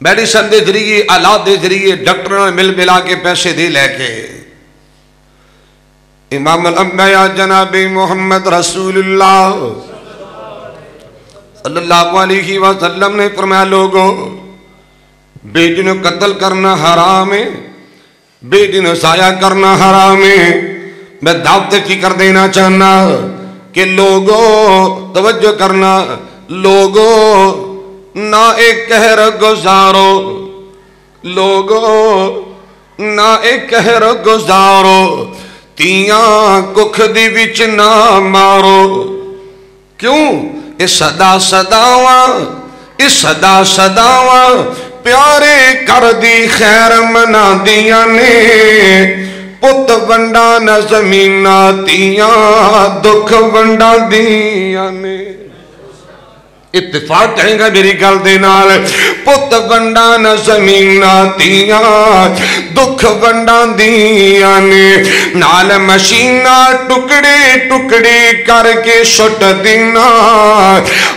میڈیسن دے ذریعے، آلات دے ذریعے، ڈاکٹروں نے مل ملا کے پیسے دے لے کے۔ امام الانبیاء جناب محمد رسول اللہ صلی اللہ علیہ وسلم نے فرمایا، لوگو بیٹی نے قتل کرنا حرام ہے، بیٹی نے ضائع کرنا حرام ہے۔ میں دعوت فکر دینا چاہنا کہ لوگو توجہ کرنا، لوگو نہ ایک قہر گزارو، لوگو نہ ایک قہر گزارو، تیاں ککھ دی وچ نہ مارو۔ کیوں؟ اس صدا صداواں، اس صدا صداواں پیارے کر دی خیر منا دیاں نے، پت ونڈا نہ زمینہ تیاں دکھ ونڈا دیاں نے۔ اتفاق کہیں گا میری گل دے نال، پت ونڈا نہ زمین تیاں دکھ ونڈا دیاں نے، نال مشینہ ٹکڑے ٹکڑے کر کے سٹ دینا،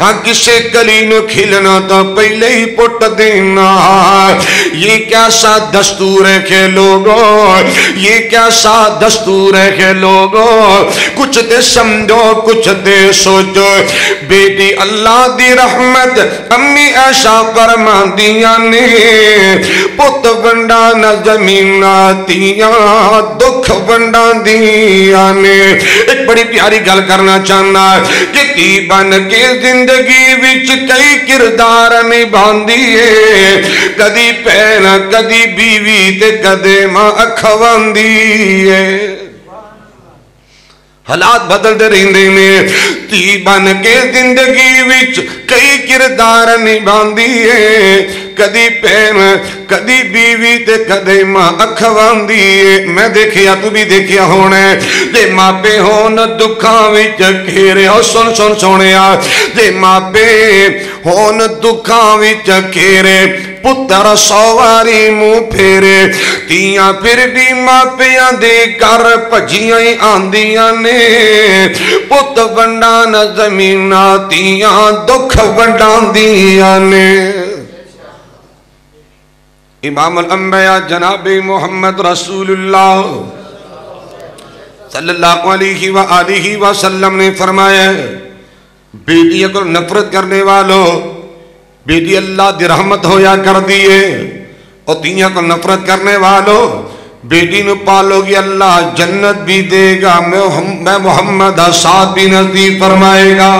ہاں کسے کلی نو کھلنا تو پہلے ہی پٹ دینا۔ یہ کیسا دستور ہے کہ لوگو، یہ کیسا دستور ہے کہ لوگو، کچھ تے سمجھو کچھ تے سوچو۔ بیٹی اللہ دی رحمت امی عائشہ فرمان دیاں نے، پت ونڈا نہ زمین تیاں دکھ ونڈا دیاں نے۔ ایک بڑی پیاری گل کرنا چاہنا کہ تی بن کے زندگی وچ کئی کردار نبھاندی ہے، کدی پہن کدی بیوی تے کدے ماں اکھواندی ہے۔ حالات بدلتے رہندے نے، تی بن کے زندگی وچ کئی کردار نبھاندی ہے، کدی پہن کدی بیوی تے کدے ماں اکھواندی ہے۔ میں دیکھیا تو بھی دیکھیا ہونا ہے، جے ماپے ہون دکھاں وچ گھیرے، او سن سن سونیا، جے ماپے ہون دکھاں وچ گھیرے، پتر سواری منہ پھیرے، تیاں پھر بھی ماپیاں دے کر پجیاں آندیاں نے، پت ونڈا نہ زمین تیاں دکھ ونڈان دیاں نے۔ امام الانبیاء جناب محمد رسول اللہ صلی اللہ علیہ وآلہ وسلم نے فرمایا، بیٹی کو نفرت کرنے والوں، بیٹی اللہ دی رحمت ہویا کر دیئے، اور تیاں کو نفرت کرنے والوں، بیٹی نو پالو گی اللہ جنت بھی دے گا، میں محمد ساتھ بھی نزدیک فرمائے گا۔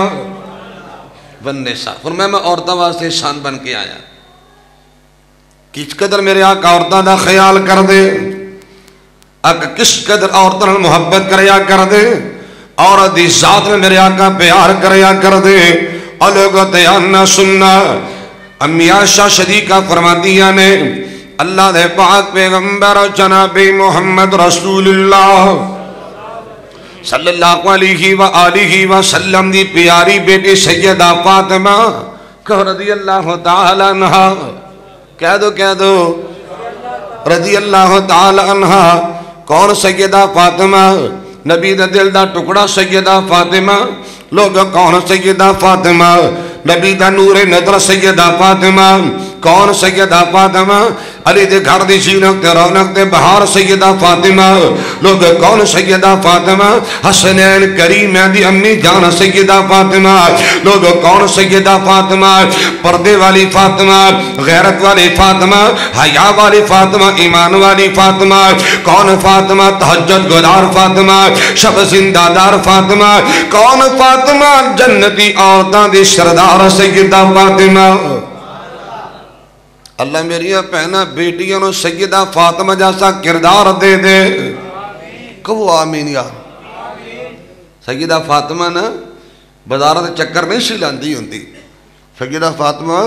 بندے صاحب فرمایا میں عورتوں واسطے شان بن کے آیا، کس قدر میرے آقا عورتوں دا خیال کر دے، آقا کس قدر عورتوں نے محبت کریا کر دے، عورت دی ذات میں میرے آقا پیار کریا کر دے۔ الگو تیانہ سننا، امی عائشہ صدیقہ فرماتیاں نے، اللہ دے پاک پیغمبر جناب محمد رسول اللہ صلی اللہ علیہ وآلہ وسلم دی پیاری بیٹی سیدہ فاطمہ کہ رضی اللہ تعالیٰ عنہ، کہہ دو رضی اللہ تعالی عنہ. کون سیدہ فاطمہ؟ نبی دا دل دا ٹکڑا سیدہ فاطمہ. لوگ کون سیدہ فاطمہ؟ نبی دا نور نظر سیدہ فاطمہ. کون سیدہ فاطمہ؟ علی دے گھر دی زینت تے رونق تے بہار سیدہ فاطمہ. لوگ کون سیدہ فاطمہ؟ حسنین کریم دی امی جان سیدہ فاطمہ. لوگ کون سیدہ فاطمہ؟ پردے والی فاطمہ، غیرت والی فاطمہ، حیا والی فاطمہ، ایمان والی فاطمہ. کون فاطمہ؟ تہجد گزار فاطمہ، شب زندہ دار فاطمہ. کون فاطمہ؟ جنتی عورتاں دی سردار سیدہ فاطمہ. اللہ میری پہنا بیٹیاں نو سیدہ فاطمہ جیسا کردار دے دے. کہو آمین یار. سیدہ فاطمہ نا بازار دے چکر نہیں سی لاندی ہوندی. سیدہ فاطمہ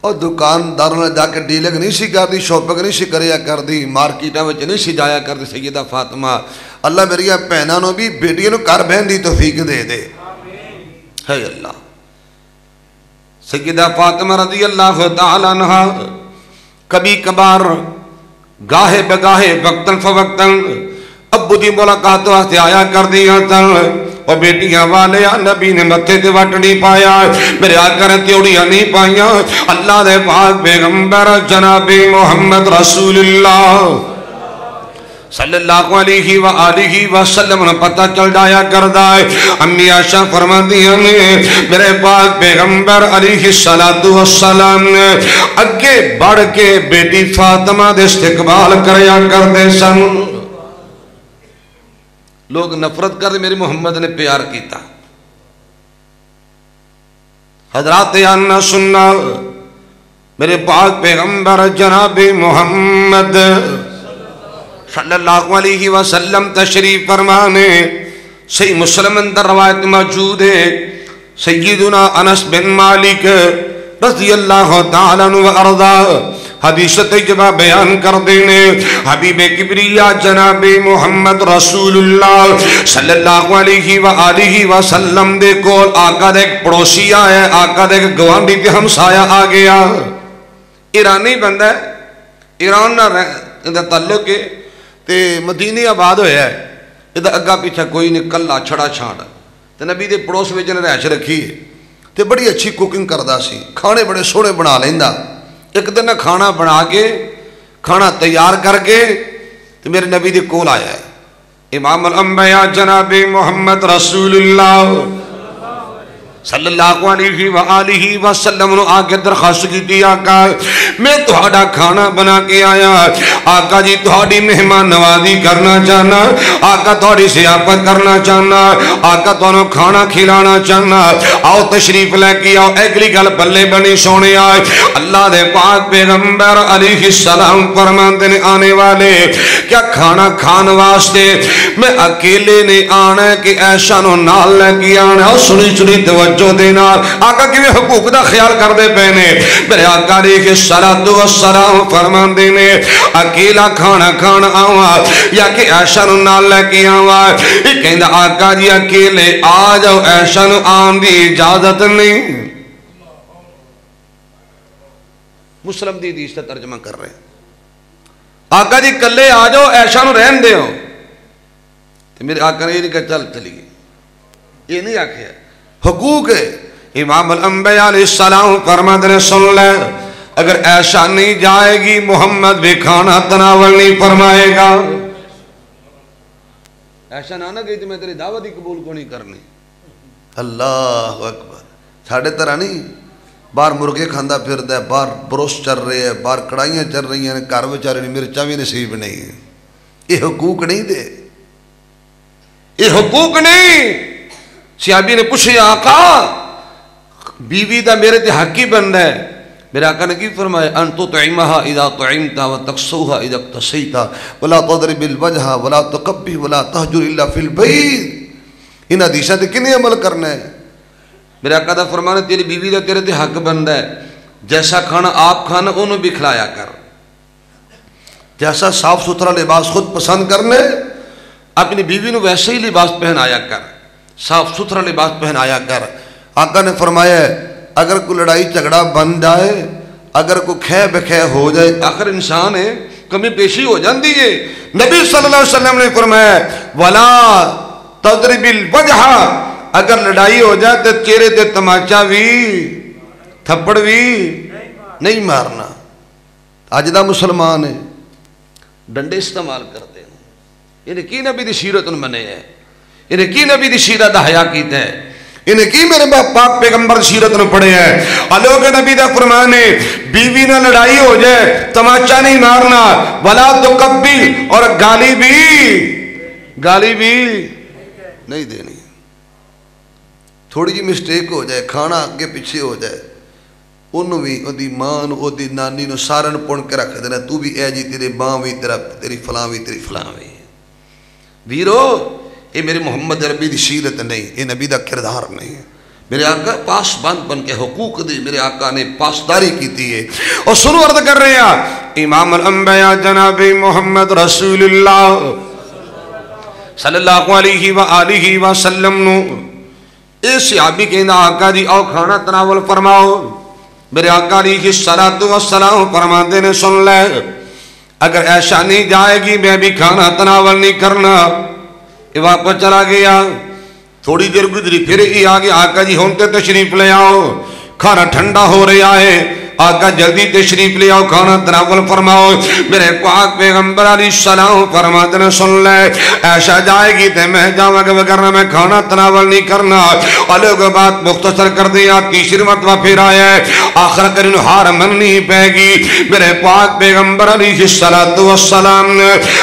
اور دکاندار نے جا کے ڈیلنگ نہیں سی کر دی، شاپنگ نہیں سی کریا کر دی، مارکیٹاں وچ نہیں سی جایا کر دی. سیدہ فاطمہ اللہ میری پہنا نو بھی بیٹیاں نو کر بہن دی توفیق دے دے. ہے اللہ. سیدہ فاطمہ رضی اللہ تعالی عنہ کبھی کبھار گاہے بگاہے وقتاً فوقتاً ابو دی ملاقات واسطے آیا کر دیا تن. اور بیٹیاں والے نبی نے متھے تے وٹ نہیں پایا، میرے آقا نے تیوڑیاں نہیں پائیاں. اللہ دے پاک پیغمبر جناب محمد رسول اللہ صلی اللہ علیہ وآلہ وسلم نے پتہ چل جایا کردہ ہے. امی عائشہ فرماتی ہیں میرے پاک پیغمبر علیہ السلام نے اگے بڑھ کے بیٹی فاطمہ دے استقبال کریا کردے سن. لوگ نفرت کر میرے محمد نے پیار کیتا. حضرات آنا سننا میرے پاک پیغمبر جناب محمد صلی اللہ علیہ وسلم تشریف فرمانے. صحیح مسلم اندر روایت موجود ہے. سیدنا انس بن مالک رضی اللہ تعالیٰ عنہ وارضا حدیث طیبہ بیان کر دینے. حبیب کبریا جناب محمد رسول اللہ صلی اللہ علیہ وآلہ وسلم دے کول آقا دے ایک پڑوسی آیا، آقا دے ایک گوانڈی تے ہمسایا آ گیا. ایرانی بندہ ہے، ایران نہ تعلق ہے تے مدینی آباد ہویا ہے. ادھا اگا پیچھا کوئی نہیں، کلا چھڑا چھاڑا تے نبی دے پڑوس میں جنہیں رہش رکھی ہے تے بڑی اچھی کوکنگ کردہ سی، کھانے بڑے سوڑے بنا لیندہ. ایک دن کھانا بنا کے کھانا تیار کر کے تے میرے نبی دے کول آیا ہے امام الانبیاء جناب محمد رسول اللہ صلی اللہ علیہ وآلہ وسلم نے آگے درخواست کی دی. آقا میں تہاڈا کھانا بنا کے آیا، آقا جی تہاڈی مہمان نوازی کرنا چاہنا، آقا تہاڈی ضیافت کرنا چاہنا، آقا تہانوں کھانا کھلانا چاہنا، آؤ تشریف لے کے آؤ. اگلی گل بلے بنی سونے آئے. اللہ دے پاک پیغمبر علیہ السلام فرماندے نے آنے والے کیا کھانا کھان واسطے میں اکیلے نہیں آنا کہ ایسا نو نال لے کے آنا. سنی سنی توجہ جو دینا. آقا کی حقوق دا خیال کر دے پہنے. میرے آقا علیہ السلام فرمان دینے اکیلا کھانا کھانا آوا یا کہ ایشا نو نال لے کے آوا. یہ کہندہ آقا جی اکیلے آ جاؤ، ایشا نو آن دی اجازت نہیں. مسلم دی حدیث سے ترجمہ کر رہے ہیں. آقا جی کلے آ جاؤ، ایشا نو رہن دے ہو. میرے آقا نے یہ نہیں کہا چل چلیے، یہ نہیں آکھیا حقوق ہے. امام الانبیاء علیہ السلام فرماتے نے سن لے اگر ایسا نہیں جائے گی محمد بھی کھانا تناول نہیں فرمائے گا. ایسا نہ گئی تو میں تیری دعوت ہی قبول کو نہیں کرنی. اللہ اکبر. ساڑھے طرح نہیں باہر مرغے کھاندہ پھردا ہے، باہر بروس چل رہے ہیں، باہر کڑائیاں چل رہی ہیں، گھر بیچارے مرچاں بھی نصیب نہیں ہے. یہ حقوق نہیں دے، یہ حقوق نہیں. صحابی نے پوچھے آقا بیوی دا میرے تے حق ہی بن ہے. میرے آقا نے کی فرمایا ان تطعمها اذا طعمت وتقسوها اذا اقتصيت ولا تضرب الوجه ولا تقبح ولا تهجر الا في البيت. ان حدیثاں تے کنے عمل کرنا ہے. میرے آقا دا فرمانا تیری بیوی دا تیرے تے حق بندا ہے جیسا کھانا آپ کھانا انہوں بھی کھلایا کر. جیسا صاف ستھرا لباس خود پسند کرنے اپنی بیوی نو ویسے ہی لباس پہنایا کر، صاف ستھرا لباس پہنایا کر. آقا نے فرمایا اگر کوئی لڑائی جھگڑا بن جائے، اگر کوئی کھہ بکھہ ہو جائے، آخر انسان ہے کمی پیشی ہو جاندی ہے. نبی صلی اللہ علیہ وسلم نے فرمایا وَلَا تَضْرِبِ الْوَجْحَ, اگر لڑائی ہو جائے تو چہرے تے تماچا بھی تھپڑ بھی نہیں مارنا. آج دا مسلمان ہے ڈنڈے استعمال کرتے ہیں. انہیں کی نبی دی سیرت منے ہے, انہیں کی نبی دی سیرت حیا کیتا ہے, انہیں کی میرے پاک پیغمبر سیرت نے پڑھے ہیں. الوگ نبی دا فرمان ہے بیوی نہ لڑائی ہو جائے تماچا نہیں مارنا, ولا تقبل, اور گالی بھی نہیں دینی. تھوڑی جی مسٹیک ہو جائے, کھانا اگے پیچھے ہو جائے, انہوں بھی دی ماں نو دی نانی نو سارن پون کے رکھ دینا, تو بھی اے جی تیرے ماں بھی تیری فلاں بھی تیری فلاں بھی. ویرو یہ میرے محمد عربی دی سیرت نہیں, یہ نبی دا کردار نہیں. میرے آقا پاس بند بن کے حقوق دی میرے آقا نے پاسداری کی تھی ہے. اور سنو عرض کر رہے ہیں امام الانبیاء جناب محمد رسول اللہ صلی اللہ علیہ وآلہ وسلم نو اے صحابی کہنا آقا جی آؤ کھانا تناول فرماؤ. میرے آقا علیہ الصلوۃ والسلام فرماتے نے سن لے, اگر ایسا نہیں جائے گی میں بھی کھانا تناول نہیں کرنا. یہ واپس چلا گیا, تھوڑی دیر گزری پھر ہی آگے آقا جی ہونتے تشریف لے آؤ, کھانا ٹھنڈا ہو رہا ہے, آقا جلدی تشریف لے آؤ کھانا تناول فرماؤ. میرے پاک پیغمبر علیہ السلام فرماتے نے سن لے, ایسا جائے گی تو میں جاؤں گا وگرنہ میں کھانا تناول نہیں کرنا. الگ بات مختصر کر دیا, تیسری مرتبہ پھر آیا ہے, آخر کرن ہار من نہیں پے گی. میرے پاک پیغمبر علیہ السلام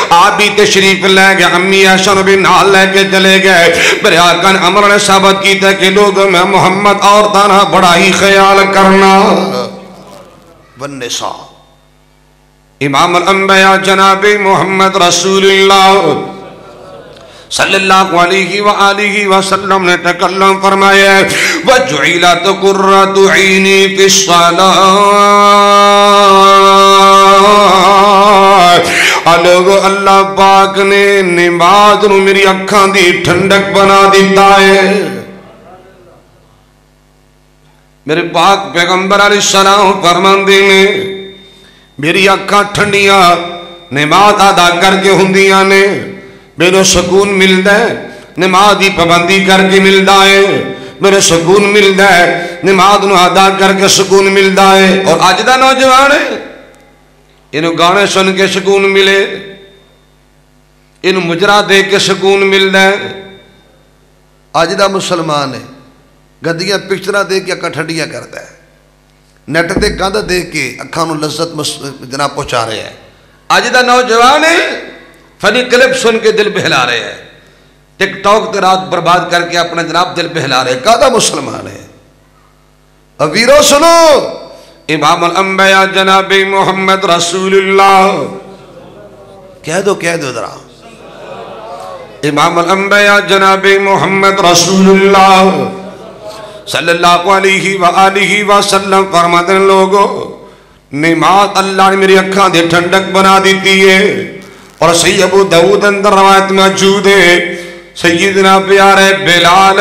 آپ بھی تشریف لے گئے, امی عائشہ بھی نال لے کے چلے گئے. میرے آقا نے امر نے ثابت کی تھا کہ لوگوں میں محمد اور تانا بڑا ہی خیال کرنا. والنساء امام الانبیاء جناب محمد رسول اللہ صلی اللہ علیہ وآلہ وسلم نے تکلم فرمایا وَجُعِلَتْ قُرَّةُ عَيْنِي فِي الصَّلَاةِ. اللہ پاک نے نماز نو میری اکھاں دی ٹھنڈک بنا دیتا ہے. میرے پاک پیغمبر علیہ السلام فرماندے نے میری اکھاں ٹھنڈیاں نماز ادا کر کے ہوندیاں نے, میرے سکون ملدا ہے نماز دی پابندی کر کے ملدا ہے, میرے سکون ملدا ہے نماز نو ادا کر کے سکون ملدا ہے. اور اج دا نوجوان ہے انہوں گانے سن کے سکون ملے, انہوں مجرا دیکھ کے سکون ملدا ہے. اج دا مسلمان ہے گدیاں پکچرہ دیکھ کے اکھاں ٹھنڈیاں کرتا ہے, نیٹ تے گند دیکھ کے اکھاں نو لذت جناب پہنچا رہے ہیں. اج دا نوجوان ہے فنی کلپ سن کے دل بہلا رہے ہیں, ٹک ٹاک تے رات برباد کر کے اپنا جناب دل بہلا رہے ہیں. کہاں مسلمان ہے؟ اب ویرو سنو امام الانبیاء جناب محمد رسول اللہ کہہ دو ذرا, امام الانبیاء جناب محمد رسول اللہ صلی اللہ علیہ وآلہ وسلم فرماتے ہیں لوگوں نماز اللہ نے میری اکھاں دے ٹھنڈک بنا دیتی ہے. اور سید ابو داؤد اندر روایت موجود ہے سیدنا پیارے بلال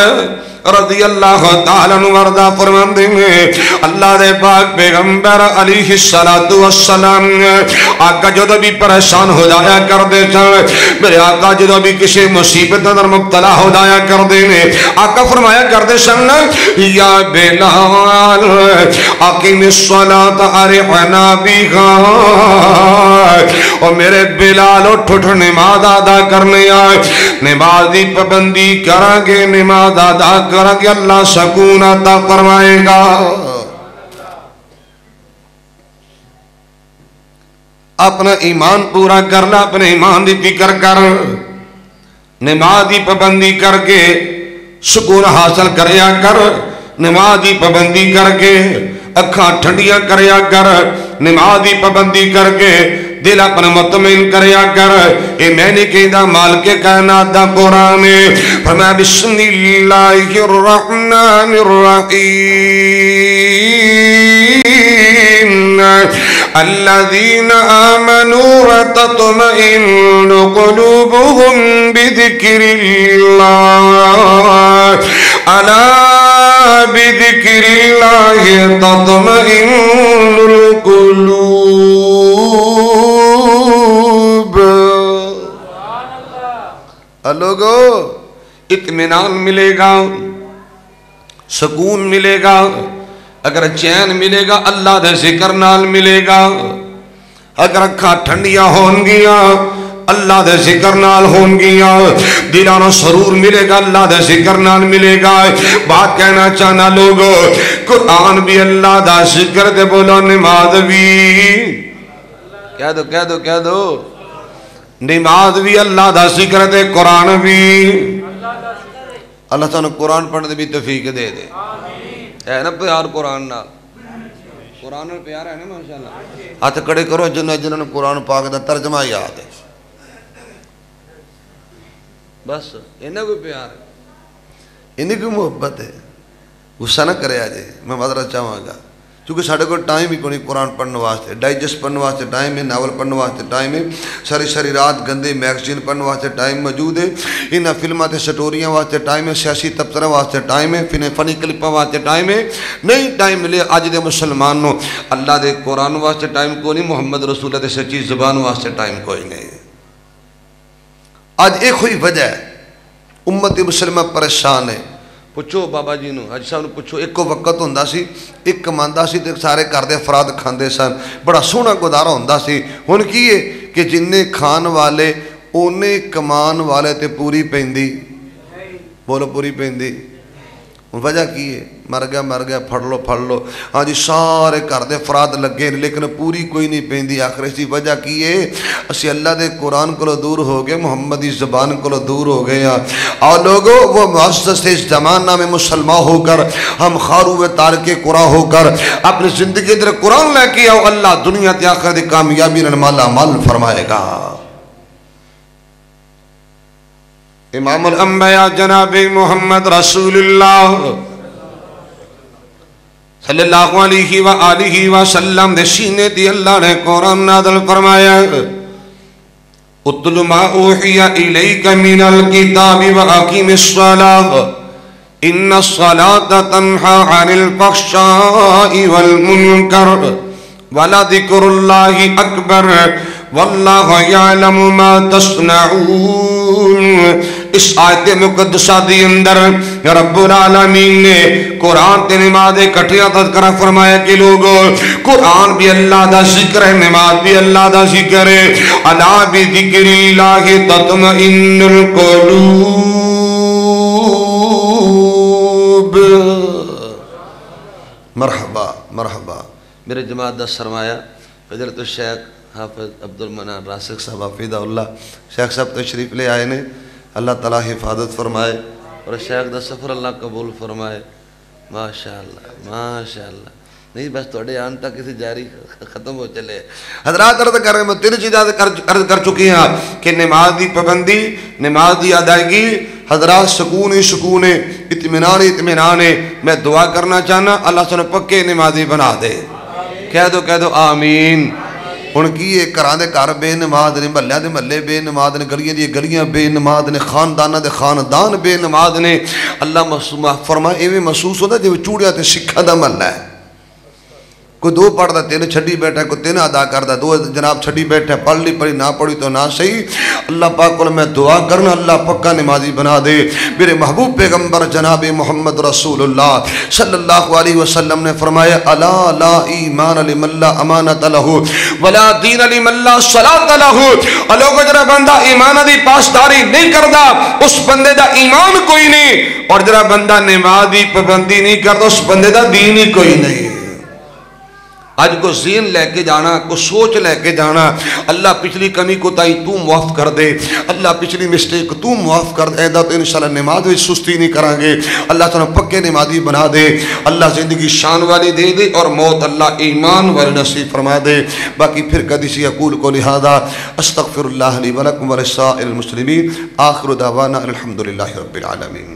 رضی اللہ تعالیٰ وردہ فرماندے ہیں اللہ دے پاک پیغمبر علیہ السلام آقا جدو بھی پریشان ہو جایا کر دے چاہے, میرے آقا جدو بھی کسی مصیبت اندر مبتلا ہو جایا کر دے نے, آقا فرمایا کر دے سن یا بلال اقیم الصلاة ارحنا بها, اور میرے بلال اٹھ نماز ادا کرنے آئے, نماز دی پابندی کریں گے, نماز ادا کریں گے, اللہ سکون عطا فرمائے گا. اپنا ایمان پورا کرنا, اپنے ایمان دی فکر کر, نماز دی پابندی کر کے سکون حاصل کریا کر, نماز دی پابندی کر کے اکھاں ٹھنڈیاں کریا کر, نماز دی پابندی کر کے دل اپنا مطمئن کریا کر. اے میں نے کہنا مالک کائنات دا قرآن فرمایا بسم اللہ الرحمن الرحیم الذین آمنوا وتطمئن قلوبهم بذکر اللہ الا بذکر اللہ تطمئن القلوب. لوگو اطمینان ملے گا، سکون ملے گا، اگر چین ملے گا اللہ دے ذکر نال ملے گا، اگر اکھا ٹھنڈیاں ہون گیا اللہ دے ذکر نال ہون گیا، دلانا سرور ملے گا اللہ دے ذکر نال ملے گا۔ بات کہنا چاہنا لوگو قرآن بھی اللہ دا ذکر دے، بولو نماز بھی، کہہ دو کہہ دو کہہ دو، نماز بھی اللہ دا ذکر دے، قرآن بھی اللہ تعالیٰ قرآن پڑھنے بھی توفیق دے دے۔ ہے نا پیار قرآن نال، قرآن نال پیار ہے نا ماشاءاللہ۔ ہاتھ کڑے کرو جنہوں نے قرآن پاک دا ترجمہ یاد ہے، بس انہیں کوئی پیار ہے، انہیں کوئی محبت ہے، غصہ نہ کرے آجے۔ میں معذرت چاہوں گا کیونکہ ساڑھے کو ٹائم ہی کوئی قرآن پڑھنے واسطے، ڈائجسٹ پڑھنے واسطے ٹائم ہے، ناول پڑھنے واسطے ٹائم ہے، ساری رات گندے میگزین پڑھنے واسطے ٹائم موجود ہے، انہاں فلمات سٹوریاں واسطے ٹائم ہے، سیاسی تبصرہ واسطے ٹائم ہے، فنی کلپاں واسطے ٹائم ہے، نہیں ٹائم ملے اج دے مسلمانوں اللہ دے قرآن واسطے ٹائم کوئی نہیں، محمد رسول اللہ دے سچی زبان واسطے ٹائم کوئی نہیں۔ آج ایک ہوئی وجہ ہے امت مسلمہ پریشان ہے۔ پوچھو بابا جی نو، حج صاحب نو پوچھو، ایک کو وقت ہوندہ سی، ایک کماندہ سی تے سارے کردے افراد کھاندے سن، بڑا سونا گزارا ہوندہ سی۔ ہن کی ہے کہ جننے کھان والے اونے کمان والے تے پوری پیندی، بولو پوری پیندی۔ وجہ کی ہے؟ مر گیا پھڑ لو، ہاں جی سارے کردے افراد لگے لیکن پوری کوئی نہیں پیندی۔ آخر اسی وجہ کی ہے اسی اللہ دے قرآن کو دور ہو گئے، محمدی زبان کو دور ہو گئے۔ اور لوگوں وہ مؤسس اس زمانہ میں مسلمان ہو کر، ہم خارو تارک قرآن ہو کر اپنی زندگی در قرآن لے کے آؤ، اللہ دنیا تے آخرت دی کامیابی نال مالا مال فرمائے گا۔ امام الانبیاء جناب محمد رسول اللہ صلی اللہ علیہ وآلہ وسلم دے سینے دی اللہ نے قرآن نازل فرمایا، اتل ما اوحی الیک من الکتاب واقیم الصلاۃ ان الصلاۃ تنہی عن الفحشاء والمنکر ولذکر اللہ اکبر واللہ یعلم ما تصنعون۔ اس آیت مقدسہ دی اندر رب العالمین نے قرآن تے نماز کٹھیا تذکرہ فرمایا کہ لوگوں قرآن بھی اللہ دا ذکر ہے، نماز بھی اللہ دا ذکر ہے۔ الا بذکر اللہ تطمئن القلوب۔ مرحبا مرحبا میرے جماعت دا سرمایہ حضرت الشیخ حافظ عبد المنان راسخ صاحب حفظہ اللہ، شیخ صاحب تشریف لے آئے نے، اللہ تعالیٰ حفاظت فرمائے اور شیخ دا سفر اللہ قبول فرمائے۔ ماشاءاللہ ماشاءاللہ، نہیں بس توڑے آن تک کسی جاری ختم ہو چلے۔ حضرات عرض کر رہے ہیں، میں تین چیزیں عرض کر چکی ہیں کہ نماز دی پابندی، نماز دی ادائیگی، حضرات سکون ہی سکون ہے، اطمینان ہی اطمینان ہے۔ میں دعا کرنا چاہنا اللہ سن پکے نمازی بنا دے، کہہ دو آمین۔ ان کی یہ کران دے کار بے نماز نے، محلے دے محلے بے نماز نے، گلیاں دی گلیاں بے نماز نے، خاندانہ دے خاندان بے نماز نے۔ اللہ فرمائے ایویں محسوس ہوتا ہے جو چوڑیا تے سکھا دا محلہ ہے، کوئی دو پڑھتا تین چھڑی بیٹھا ہے، کوئی تین ادا کرتا، دو جناب چھڑی بیٹھا ہے، پڑھ لی پڑھی نہ پڑھی تو نہ صحیح۔ اللہ پاک کو میں دعا کرنا اللہ پکا نمازی بنا دے۔ میرے محبوب پیغمبر جناب محمد رسول اللہ صلی اللہ علیہ وسلم نے فرمایا، الا لا ایمان لمن لا امانت لہ ولا دین لمن لا صلاۃ لہ۔ لوگوں جرا بندہ ایمان دی پاسداری نہیں کردا اس بندے دا ایمان کوئی نہیں، اور جرا بندہ نماز دی پابندی نہیں کردا اس بندے دا دین ہی کوئی نہیں۔ آج کو ذہن لے کے جانا، کو سوچ لے کے جانا، اللہ پچھلی کمی کو تائی تو معاف کر دے، اللہ پچھلی مسٹیک تو معاف کر دے، تو انشاءاللہ نماز بھی سستی نہیں کریں گے، اللہ تعالیٰ پکے نمازی بنا دے، اللہ زندگی شان والی دے دے اور موت اللہ ایمان والی نصیب فرما دے۔ باقی پھر قدی سی اقول کو لہذا استغفر اللہ لی ولکم ولسائر المسلمین، آخر دعوانا الحمدللہ رب العالمین۔